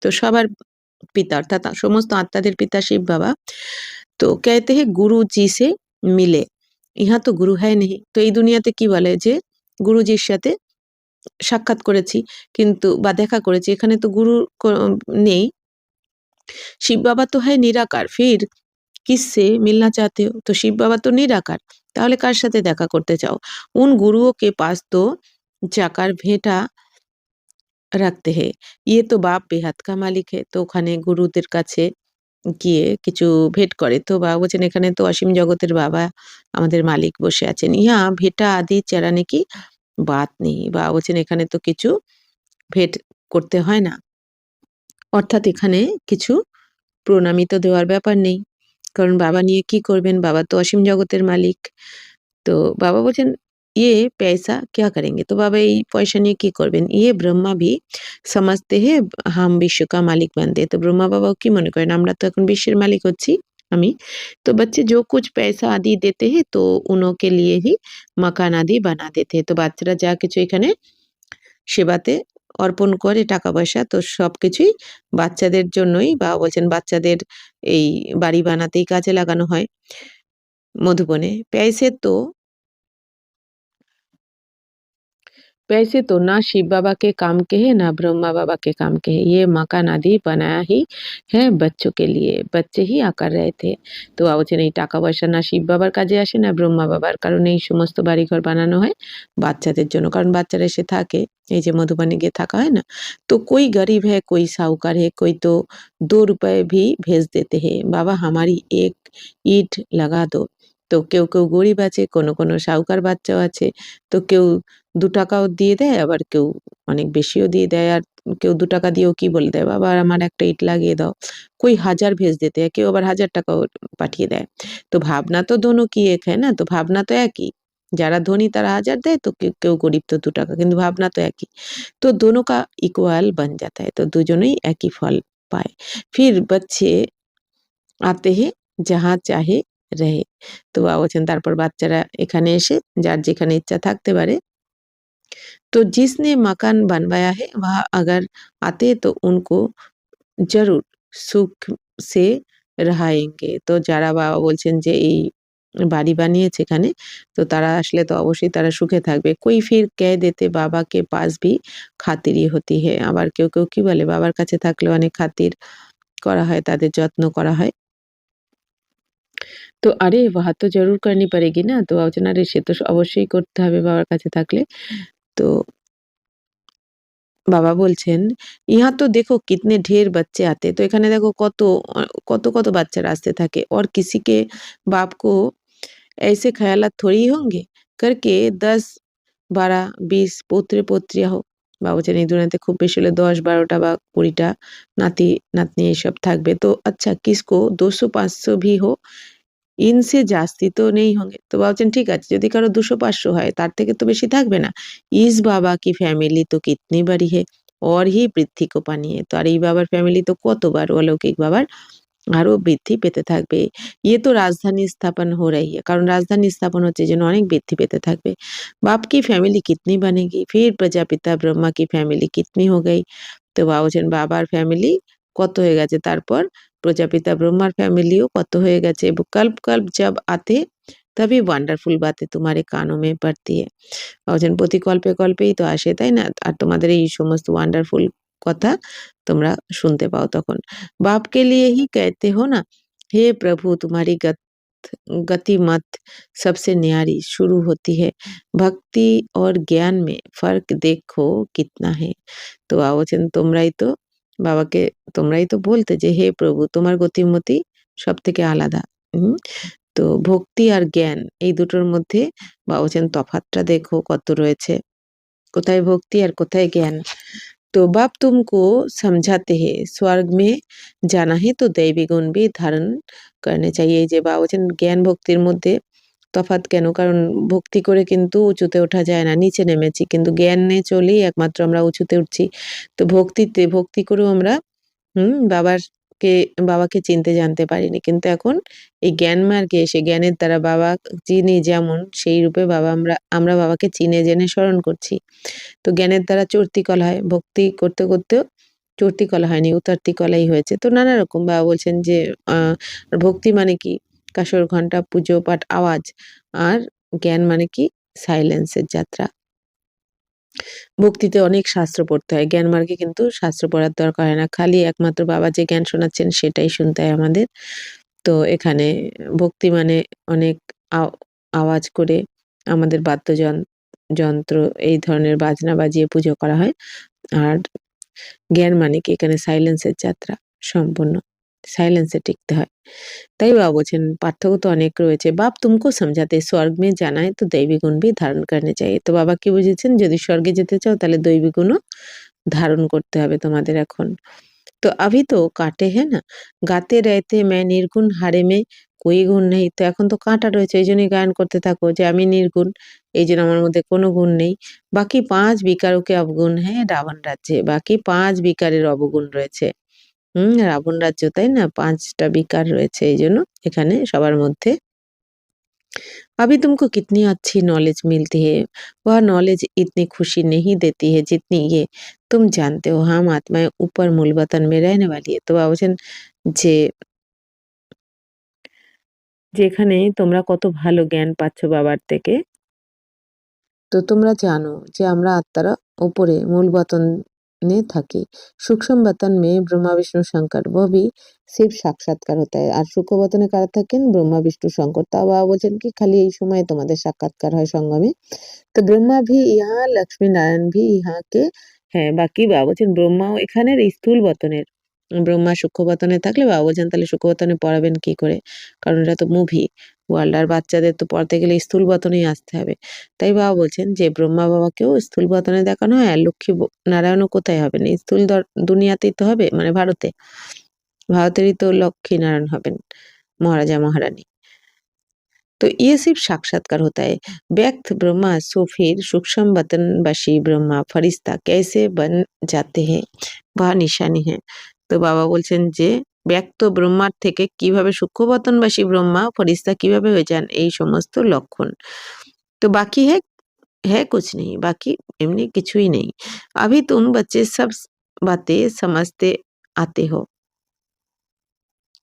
Speaker 1: তো সবার পিতা অর্থাৎ সমস্ত আত্মাদের পিতা শিব বাবা। তো कहते हैं गुरु जी से मिले ইহা তো গুরু है नहीं। তো এই দুনিয়াতে কি বলে যে গুরুজির সাথে সাক্ষাৎ করেছি কিন্তু বা দেখা করেছি এখানে তো গুরু নেই। শিব বাবা তো है निराकार फिर किससे मिलना चाहते हो। तो शिव बाबा तो निराकार তাহলে কার সাথে দেখা করতে চাও। उन गुरुओं के पास तो जाकर भेंटा রাখতে হে ইয়ে তো বাপ বেহাত কা মালিক হে। তো ওখানে গুরুদের কাছে গিয়ে কিছু ভেট করে। তো বাবা বলছেন এখানে তো অসীম জগতের বাবা আমাদের মালিক বসে আছেন। ইহা ভেটা আদি চারানে কি বাত নেই। বাবা বলছেন এখানে তো কিছু ভেট করতে হয় না অর্থাৎ এখানে কিছু প্রণামিত দেওয়ার ব্যাপার নেই। কারণ বাবা নিয়ে কি করবেন বাবা তো অসীম জগতের মালিক। তো বাবা বলছেন ये पैसा क्या करेंगे। তো বাবা এই পয়সা নিয়ে কি করবেন। ये ब्रह्मा भी समझते हैं हम विश्व का मालिक बनते। তো ব্রহ্মা বাবাও কি মনে করেন আমরা তো এখন বিশ্বের মালিক হচ্ছি আমি। तो बच्चे जो कुछ पैसा आदि देते हैं तो उन्हों के लिए ही मकान आदि बना देते हैं। তো বাচ্চারা যা কিছু এখানে সেবাতে অর্পণ করে টাকা পয়সা তো সবকিছুই বাচ্চাদের জন্যই বাবা বলছেন বাচ্চাদের এই বাড়ি বানাতেই কাজে লাগানো হয়। মধুবনে पैसे तो वैसे तो ना शिव बाबा के काम के है ना ब्रह्मा बाबा के काम के है, ये मकान आदि बनाया ही है बच्चों के लिए, बच्चे ही আকার रहे थे। তো বাবা বলছেন এই টাকা পয়সা না শিব বাবার কাজে আসে না ব্রহ্মা বাবার, কারণ এই সমস্ত বাড়িঘর বানানো হয় বাচ্চাদের জন্য, কারণ বাচ্চারা এসে থাকে, এই যে मधुबनी गए থাকা হয় না, तो कोई गरीब है कोई साहूकार है, कोई तो 2 रुपए भी भेज देते हैं, बाबा हमारी एक ईंट लगा दो। তো কেউ কেউ গরিব আছে, কোনো কোনো সাহুকার বাচ্চাও আছে, তো কেউ ৳2 দিয়ে দেয়, আবার কেউ অনেক বেশিও দিয়ে দেয়। আর কেউ ৳2 দিয়েও কি বলে দেয়, "বাবা আমার একটা ইট লাগিয়ে দাও।" कोई हज़ार भेज देते हैं, কেউ আবার ৳1000 পাঠিয়ে দেয়। তো ভাবনা তো দোনো কি এক है ना? তো ভাবনা তো একই। যারা ধনী তারা 1000 দেয়, তো কেউ কেউ গরিব তো ৳2 কিন্তু ভাবনা তো একই। तो दोनों का इक्वल बन जाता है, तो দুজনেই একই ফল পায়। फिर बच्चे आते हैं जहाँ चाहे रहे। তো বাবা বলছেন তারপর বাচ্চারা এখানে এসে যার যেখানে ইচ্ছা থাকতে পারে। तो जिसने मकान बनवाया है वह अगर आते तो उनको ज़रूर সুখ से रहाएँगे। তো যারা বাবা বলছেন যে এই বাড়ি বানিয়েছে এখানে, তো তারা আসলে তো অবশ্যই তারা সুখে থাকবে। कोई फिर कह देते बाबा के पास भी खातिरी होती है। আবার কেউ কেউ কি বলে বাবার কাছে থাকলে অনেক খাতির করা হয়, তাদের যত্ন করা হয়। তো আরে ওয়াহ তো ज़रूर करनी पड़ेगी ना। তো বাবা বলছেন আরে সে তো অবশ্যই করতে হবে বাবার কাছে থাকলে। তো বাবা বলছেন, "यहाँ तो देखो कितने ढेर बच्चे आते हैं।" তো এখানে দেখো কত কত বাচ্চারা আসতে থাকে। और किसी के बाप को ऐसे ख़यालात थोड़ी होंगे करके 10, 12, 20 পোত্রে-পৌত্রিয়া हो। বাবা বলছেন এই দুনিয়াতে খুব বেশি হলে 10-12 টা বা 20 টা নাতি-নাতনি এসব থাকবে। তো আচ্ছা किसको 200-500 भी हो ইনসে জাস্তি তো নেই হোंगे। তো বাবা বলছেন ঠিক আছে যদি কারো 200-500 হয় তার থেকে তো বেশি থাকবে না। ইস বাবা কি ফ্যামিলি তো কিতনি বড়ি है और ही বৃদ্ধি को पानी है। তো আর এই বাবার ফ্যামিলি তো কতবার অলৌকিক বাবার আরো বৃদ্ধি পেতে থাকবে। ये तो राजधानी स्थापन हो रही है কারণ রাজধানী স্থাপন হচ্ছে এজন্য অনেক বৃদ্ধি পেতে থাকবে। बाप की फैमिली कितनी बनेगी फिर प्रजापिता ब्रह्मा की फैमिली कितनी हो गई। তো বাবা বলছেন বাবার ফ্যামিলি কত হয়ে গেছে তারপর প্রজাপিতা ব্রহ্মার ফ্যামিলিও কত হয়ে গেছে। कल्प-कल्प जब आते तभी वंडरफुल बातें तुम्हारे कानों में पड़ती है। বলছেন প্রতি কল্পে কল্পেই তো আসে, তাই না? আর তোমাদের এই সমস্ত ওয়ান্ডারফুল কথা তোমরা শুনতে পাও তখন। बाप के लिए ही कहते हो ना, हे प्रभु तुम्हारी गति मत सबसे न्यारी शुरू होती है। भक्ति और ज्ञान में फ़र्क देखो कितना है। তো বাবা বলছেন বাবাকে তোমরাই তো বলতে যে, "হে প্রভু তোমার গতিমতি সবথেকে আলাদা।" হুম? তো ভক্তি আর জ্ঞান এই দুটোর মধ্যে বাবা বলছেন তফাৎটা দেখো কত রয়েছে। কোথায় ভক্তি আর কোথায় জ্ঞান। तो बाप तुमको समझाते हैं स्वर्ग में जाना है तो दैवी गुण भी धारण करने चाहिए। এই যে বাবা বলছেন জ্ঞান ভক্তির মধ্যে তফাৎ কেন? কারণ ভক্তি করে কিন্তু উঁচুতে ওঠা যায় না। নিচে নেমেছি। কিন্তু জ্ঞানে চলেই একমাত্র আমরা উঁচুতে উঠছি। তো ভক্তি করেও আমরা বাবাকে বাবাকে চিনতে জানতে পারিনি। কিন্তু এখন এই জ্ঞান মার্গে এসে জ্ঞানের দ্বারা বাবা যিনি যেমন সেই রূপে আমরা বাবাকে চিনে জেনে স্মরণ করছি। তো জ্ঞানের দ্বারা চড়তি কলা হয়। ভক্তি করতে করতেও চড়তি কলা হয়নি, উতারতি কলাই হয়েছে। তো নানা রকম বাবা বলছেন যে আ ভক্তি মানে কি? কাসর ঘন্টা, পুজো পাঠ, আওয়াজ। আর জ্ঞান মানে কি? সাইলেন্স এর যাত্রা। ভক্তিতে অনেক শাস্ত্র পড়তে হয়। জ্ঞান মার্গে কিন্তু শাস্ত্র পড়ার দরকার হয় না। খালি একমাত্র বাবা যে জ্ঞান শোনাচ্ছেন সেটাই শুনতে হয় আমাদের। তো এখানে ভক্তি মানে অনেক আও আওয়াজ করে আমাদের যন্ত্র এই ধরনের বাজনা বাজিয়ে পুজো করা হয়। আর জ্ঞান মানে কি এখানে সাইলেন্সের যাত্রা সম্পূর্ণ। সাইলেন্সে টিকতে হয়। তাই বাবা বলছেন পার্থক্য তো অনেক রয়েছে। বাপ তুমকো সমঝাতে স্বর্গ মে জানা है तो दैवी गुण भी धारण करने चाहिए। তো বাবা কি বুঝিয়েছেন যদি স্বর্গে যেতে চাও তাহলে দৈবিক গুণও ধারণ করতে হবে তোমাদের এখন। तो अभी तो काँटे हैं ना, गाते रहते मैं निर्गुण हारे में कोई गुण नहीं। তো এখন তো কাঁটা রয়েছে এইজন্যই গায়ন করতে থাকো যে আমি নির্গুণ, এইজন্য আমার মধ্যে কোনো গুণ নেই। বাকি ৫ বিকারও কে অবগুণ হ্যাঁ রাবণ রাজ্যে। বাকি ৫ বিকারের অবগুণ রয়েছে। রাবণ রাজ্য তাই না? ৫ টা বিকার রয়েছে এইজন্য এখানে সবার মধ্যে अभी तुमको कितनी अच्छी नॉलेज मिलती है, वह नॉलेज इतनी खुशी नहीं देती है जितनी ये तुम जानते हो हम आत्माएँ ऊपर मूल वतन में रहने वाली है। তো বাবা বলছেন যে, যেখানে তোমরা কত ভালো জ্ঞান পাচ্ছ বাবার থেকে তো তোমরা জানো যে আমরা আত্মারা উপরে মূল बतने থাকি। सूक्ष्म बतन में ब्रह्मा विष्णु शंकर वो भी শিব সাক্ষাৎকার হতে হয়। আর সূক্ষ্ম বতনে কারা থাকেন? ব্রহ্মা বিষ্ণু শঙ্কর। তা বাবা বলছেন কি খালি এই সময় তোমাদের সাক্ষাৎকার হয় সঙ্গমে। তো ব্রহ্মা ভি ইহা লক্ষ্মী নারায়ণ ভি ইহা কে হ্যাঁ বাকি বাবা বলছেন ব্রহ্মাও এখানের স্থূল বতনের। ব্রহ্মা সূক্ষ্ম বতনে থাকলে বাবা বলছেন তাহলে সূক্ষ্ম বতনে পড়াবেন কি করে? কারণ এটা তো মুভি ওয়ার্ল্ড আর বাচ্চাদের তো পড়তে গেলে স্থূল বতনেই আসতে হবে। তাই বাবা বলছেন যে ব্রহ্মা বাবাকেও স্থূল বতনে দেখানো হয় আর লক্ষ্মী নারায়ণও কোথায় হবেন? এই স্থূল দুনিয়াতেই তো হবে মানে ভারতে। ভারতেরই তো লক্ষ্মী নারায়ণ হবেন महाराजा महारानी। तो ये सिर्फ साक्षात्कार होता है। व्यक्त ब्रह्मा सो फिर सूक्ष्म बतनबासी ब्रह्मा फरिश्ता कैसे बन जाते हैं वह निशानी है। তো বাবা বলছেন যে ব্যক্ত ব্রহ্মার থেকে কিভাবে সূক্ষ্ম বতনবাসী ব্রহ্মা ফরিস্তা কিভাবে হয়ে যান এই সমস্ত লক্ষণ। तो बाकी है कुछ नहीं, बाकी एमनी কিছুই নেই। अभी तुम बच्चे सब बातें समझते आते हो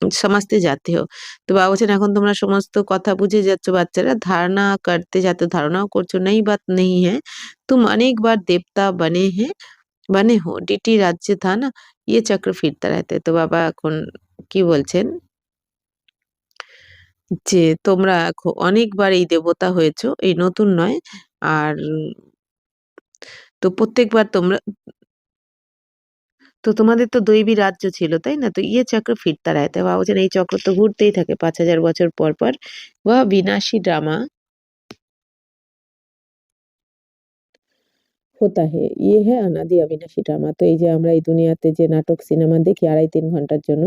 Speaker 1: समझते जाते हो। তো বাবা বলছেন এখন তোমরা সমস্ত কথা বুঝে যাচ্ছ বাচ্চারা ধারণা করতে যাতে ধারণাও করছো नई बात नहीं है तुम अनेक बार देवता बने हो डीटी राज्य था ना ये चक्र फिरता रहता है। তো বাবা এখন কি বলছেন যে তোমরা অনেকবার এই দেবতা হয়েছো এই নতুন নয় আর তো প্রত্যেকবার তোমরা তো তোমাদের তো দৈবী রাজ্য ছিল তাই না? তো ইয়ে চক্র ফিরতা रहता है বাবা বলছেন এই চক্র তো ঘুরতেই থাকে 5000 বছর পর পর वह विनाशी ड्रामा होता है ये है अनादि अविनाशी ड्रामा। তো এই যে আমরা এই দুনিয়াতে যে নাটক সিনেমা দেখি 2.5-3 ঘন্টার জন্য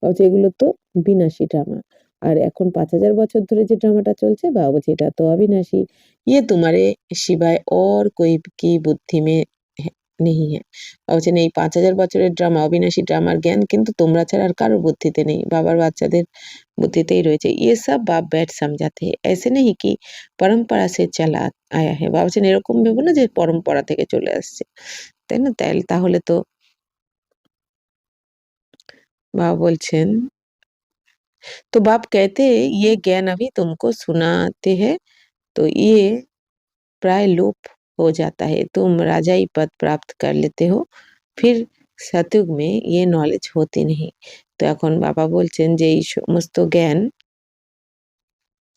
Speaker 1: বলছে এগুলো তো বিনাশী ড্রামা। আর এখন 5000 বছর ধরে যে ড্রামাটা চলছে বাবা বলছে এটা তো अविनाशी ये तुम्हारे सिवाय और कोई की बुद्धि में নেই হ্যাঁ বলছেন এই 5000 বছরের ড্রামা অবিনাশী ড্রামার জ্ঞান কিন্তু তোমরা ছাড়া আর কারোর বুদ্ধিতে নেই বাবার বাচ্চাদের বুদ্ধিতেই রয়েছে ये सब बाप बैठ समझाते हैं ऐसे नहीं कि परंपरा से चला आया है বাবা বলছেন এরকম ভেবো না যে পরম্পরা থেকে চলে আসছে তাই না তাহলে তো বাবা বলছেন तो बाप कहते हैं ये ज्ञान अभी तुमको सुनाते हैं तो ये प्राय लोप हो जाता है तुम राजाई पद प्राप्त कर लेते हो फिर सतयुग में ये नॉलेज होती नहीं। তো এখন বাবা বলছেন যে এই সমস্ত জ্ঞান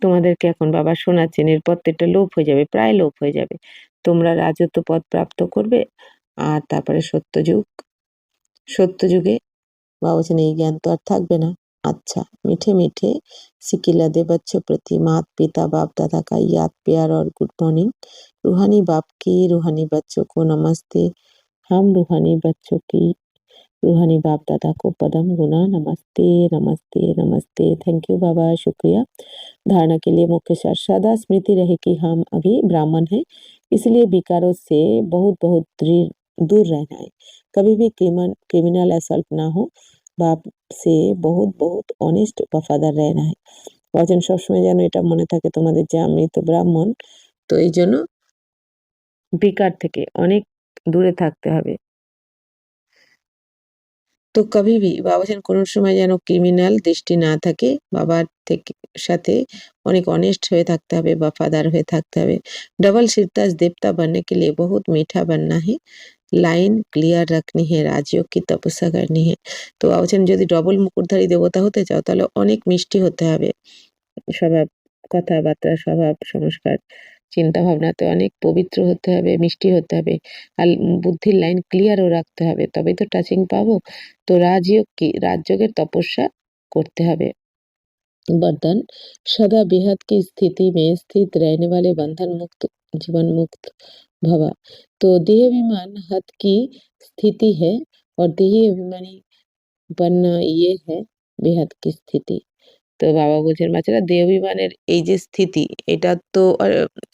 Speaker 1: তোমাদেরকে এখন বাবা শোনাচ্ছেন এরপর তো এটা লোপ হয়ে যাবে প্রায় লোপ হয়ে যাবে তোমরা রাজত্ব পদ প্রাপ্ত করবে আর তারপরে সত্যযুগে বাবা বলছেন এই জ্ঞান তো আর থাকবে না। अच्छा मीठे मीठे सिकिलदे बच्चों प्रति मात पिता बाप दादा का याद प्यार और गुड मॉर्निंग रूहानी बाप की रूहानी बच्चों को नमस्ते हम रूहानी बच्चों की रूहानी बाप दादा को पदम गुना नमस्ते नमस्ते नमस्ते। थैंक यू बाबा शुक्रिया। धारणा के लिए मुख्य सार सदा स्मृति रहे कि हम अभी ब्राह्मण हैं इसलिए विकारों से बहुत बहुत दूर रहना है कभी भी क्रिमिनल असल्ट ना हो बाप से बहुत बहुत অনেস্ট वफादार रहना है বলছেন সবসময় যেন এটা মনে থাকে তোমাদের যে আমি তো ব্রাহ্মণ তো এই জন্য বিকার থেকে অনেক দূরে থাকতে হবে। তো কবি ভি বাবা বলছেন কোনো সময় যেন ক্রিমিনাল দৃষ্টি না থাকে বাবার থেকে সাথে অনেক অনেস্ট হয়ে থাকতে হবে वफादार হয়ে থাকতে হবে। डबल सिरताज देवता बनने के लिए बहुत मीठा बनना है লাইন ক্লিয়ার রাখনি হে রাজযোগ কি তপস্যা করনি হে। তো বাবা বলছেন যদি ডবল মুকুটধারী দেবতা হতে চাও তাহলে অনেক মিষ্টি হতে হবে স্বভাব কথাবার্তা স্বভাব সংস্কার চিন্তা ভাবনাতে অনেক পবিত্র হতে হবে মিষ্টি হতে হবে আর বুদ্ধির লাইন ক্লিয়ারও রাখতে হবে তবেই তো টাচিং পাবো। তো রাজযোগ কি রাজযোগের তপস্যা করতে হবে। वरदान सदा बेहद की स्थिति में स्थित रहने वाले बंधन मुक्त जीवन मुक्त भवा। तो देह अभिमान हद की स्थिति है और देही अभिमानी बनना ये है बेहद की स्थिति। তো বাবা বলছেন বাচ্চারা দেহ অভিমানের এই যে স্থিতি এটা তো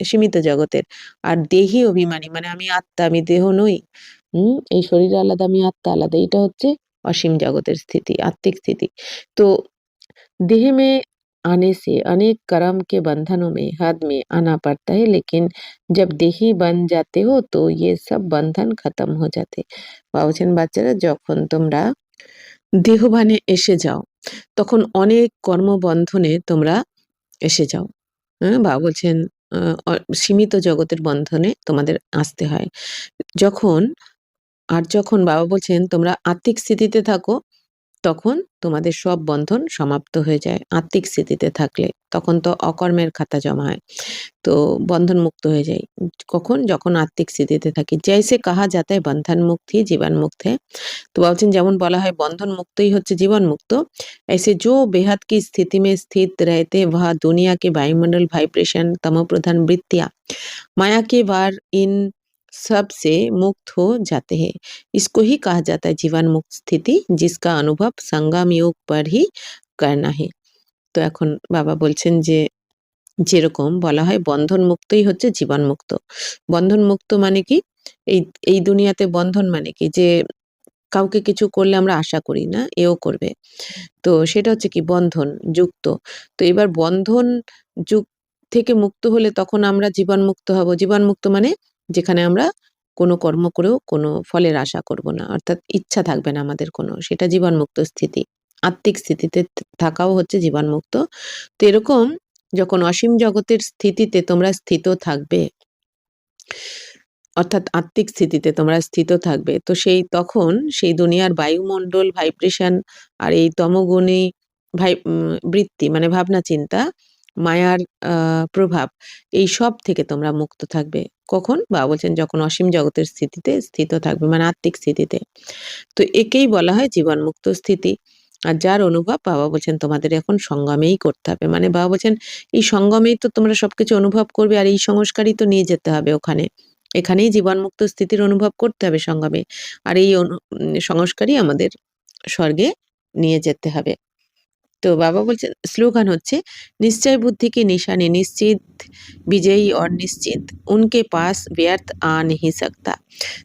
Speaker 1: সীমিত জগতের আর দেহি অভিমানী মানে আমি আত্মা আমি দেহ নই এই শরীর আলাদা আমি আত্মা আলাদা এটা হচ্ছে অসীম জগতের স্থিতি আত্মিক স্থিতি। তো देह में आने से अनेक कर्म के बंधनों में हद में आना पड़ता है लेकिन जब देही बन जाते हो तो ये सब बंधन खत्म हो जाते। বাবা বলছেন বাচ্চারা যখন তোমরা দেহবানে এসে যাও তখন অনেক কর্মবন্ধনে তোমরা এসে যাও। হ্যাঁ বাবা বলছেন সীমিত জগতের বন্ধনে তোমাদের আসতে হয়। যখন যখন বাবা বলছেন তোমরা আত্মিক স্থিতিতে থাকো, তখন তোমাদের সব বন্ধন সমাপ্ত হয়ে যায়। আত্মিক স্থিতিতে থাকলে তখন তো অকর্মের খাতা জমা হয়। তো বন্ধন মুক্ত হয়ে যাই। কখন? যখন আত্মিক স্থিতিতে থাকি। जैसे कहा जाता है बंधन मुक्त ही जीवन मुक्त है। तो বলছেন যেমন বলা হয় বন্ধন মুক্তই হচ্ছে জীবন মুক্ত। ऐसे जो बेहद की स्थिति में स्थित रहते वह दुनिया के वायुमंडल वाइब्रेशन तमोप्रधान वृत्तियाँ माया के वार इन सब से मुक्त हो जाते हैं। इसको ही कहा जाता है जीवन मुक्त स्थिति जिसका अनुभव संगम योग पर ही करना है। তো এখন বাবা বলছেন যে যেরকম বলা হয় বন্ধন মুক্তই হচ্ছে জীবন মুক্ত। বন্ধন মুক্ত মানে কি? এই এই দুনিয়াতে বন্ধন মানে কি? যে কাউকে কিছু করলে আমরা আশা করি না, এও করবে। তো সেটা হচ্ছে কি বন্ধন যুক্ত। তো এবার বন্ধন যুগ থেকে মুক্ত হলে তখন আমরা জীবনমুক্ত হব। জীবনমুক্ত মানে যেখানে আমরা কোনো কর্ম করেও কোনো ফলের আশা করব না। অর্থাৎ ইচ্ছা থাকবে না আমাদের কোনো। সেটা জীবনমুক্ত স্থিতি। আত্মিক স্থিতিতে থাকাও হচ্ছে জীবনমুক্ত। তো এরকম যখন অসীম জগতের স্থিতিতে তোমরা স্থিত থাকবে, অর্থাৎ আত্মিক স্থিতিতে তোমরা স্থিত থাকবে। তো তখন সেই দুনিয়ার বায়ুমণ্ডল ভাইব্রেশন আর এই তমোগুণী বৃত্তি মানে ভাবনা চিন্তা, মায়ার প্রভাব এইসব থেকে তোমরা মুক্ত থাকবে। কখন? বাবা বলছেন যখন অসীম জগতের স্থিতিতে স্থিত থাকবে মানে আত্মিক স্থিতিতে। তো একেই বলা হয় জীবনমুক্ত স্থিতি। আর যার অনুভব বাবা বলছেন তোমাদের এখন সঙ্গমেই করতে হবে। মানে বাবা বলছেন এই সঙ্গমেই তো তোমরা সবকিছু অনুভব করবে আর এই সংস্কারই তো নিয়ে যেতে হবে ওখানে। এখানেই জীবনমুক্ত স্থিতির অনুভব করতে হবে সঙ্গমে। আর এই সংস্কারই আমাদের স্বর্গে নিয়ে যেতে হবে। তো বাবা বলছেন স্লোগান হচ্ছে निश्चय बुद्धि की निशानी निश्चित विजयी और निश्चित उनके पास व्यर्थ आ नहीं सकता।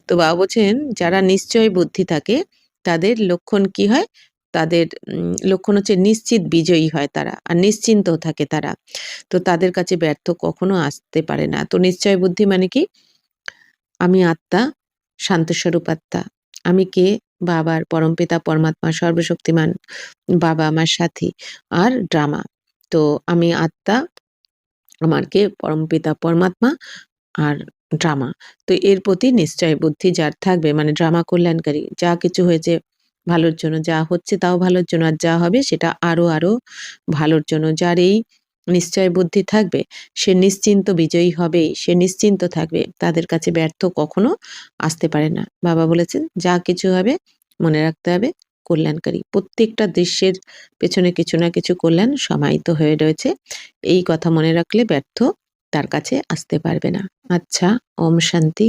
Speaker 1: তো বাবা বলছেন যারা নিশ্চয় বুদ্ধি থাকে তাদের লক্ষণ কি হয়? তাদের লক্ষণ হচ্ছে নিশ্চিত বিজয়ী হয় তারা আর নিশ্চিন্ত থাকে তারা। তো তাদের কাছে ব্যর্থ কখনো আসতে পারে না। তো নিশ্চয় বুদ্ধি মানে কি? আমি আত্মা, শান্তস্বরূপ আত্মা। আমি কে? বাবার পরমপিতা পরমাত্মা সর্বশক্তিমান বাবা আমার সাথী আর ড্রামা। তো আমি আত্মা, আমার কে? পরমপিতা পরমাত্মা আর ড্রামা। তো এর প্রতি নিশ্চয় বুদ্ধি যার থাকবে মানে ড্রামা কল্যাণকারী। যা কিছু হয়েছে ভালোর জন্য, যা হচ্ছে তাও ভালোর জন্য আর যা হবে সেটা আরো ভালোর জন্য। যার এই নিশ্চয় বুদ্ধি থাকবে সে নিশ্চিন্ত বিজয়ী হবেই। সে নিশ্চিন্ত থাকবে। তাদের কাছে ব্যর্থ কখনো আসতে পারে না। বাবা বলেছেন যা কিছু হবে মনে রাখতে হবে কল্যাণকারী। প্রত্যেকটা দৃশ্যের পেছনে কিছু না কিছু কল্যাণ সমাহিত হয়ে রয়েছে। এই কথা মনে রাখলে ব্যর্থ তার কাছে আসতে পারবে না। আচ্ছা, ওম শান্তি।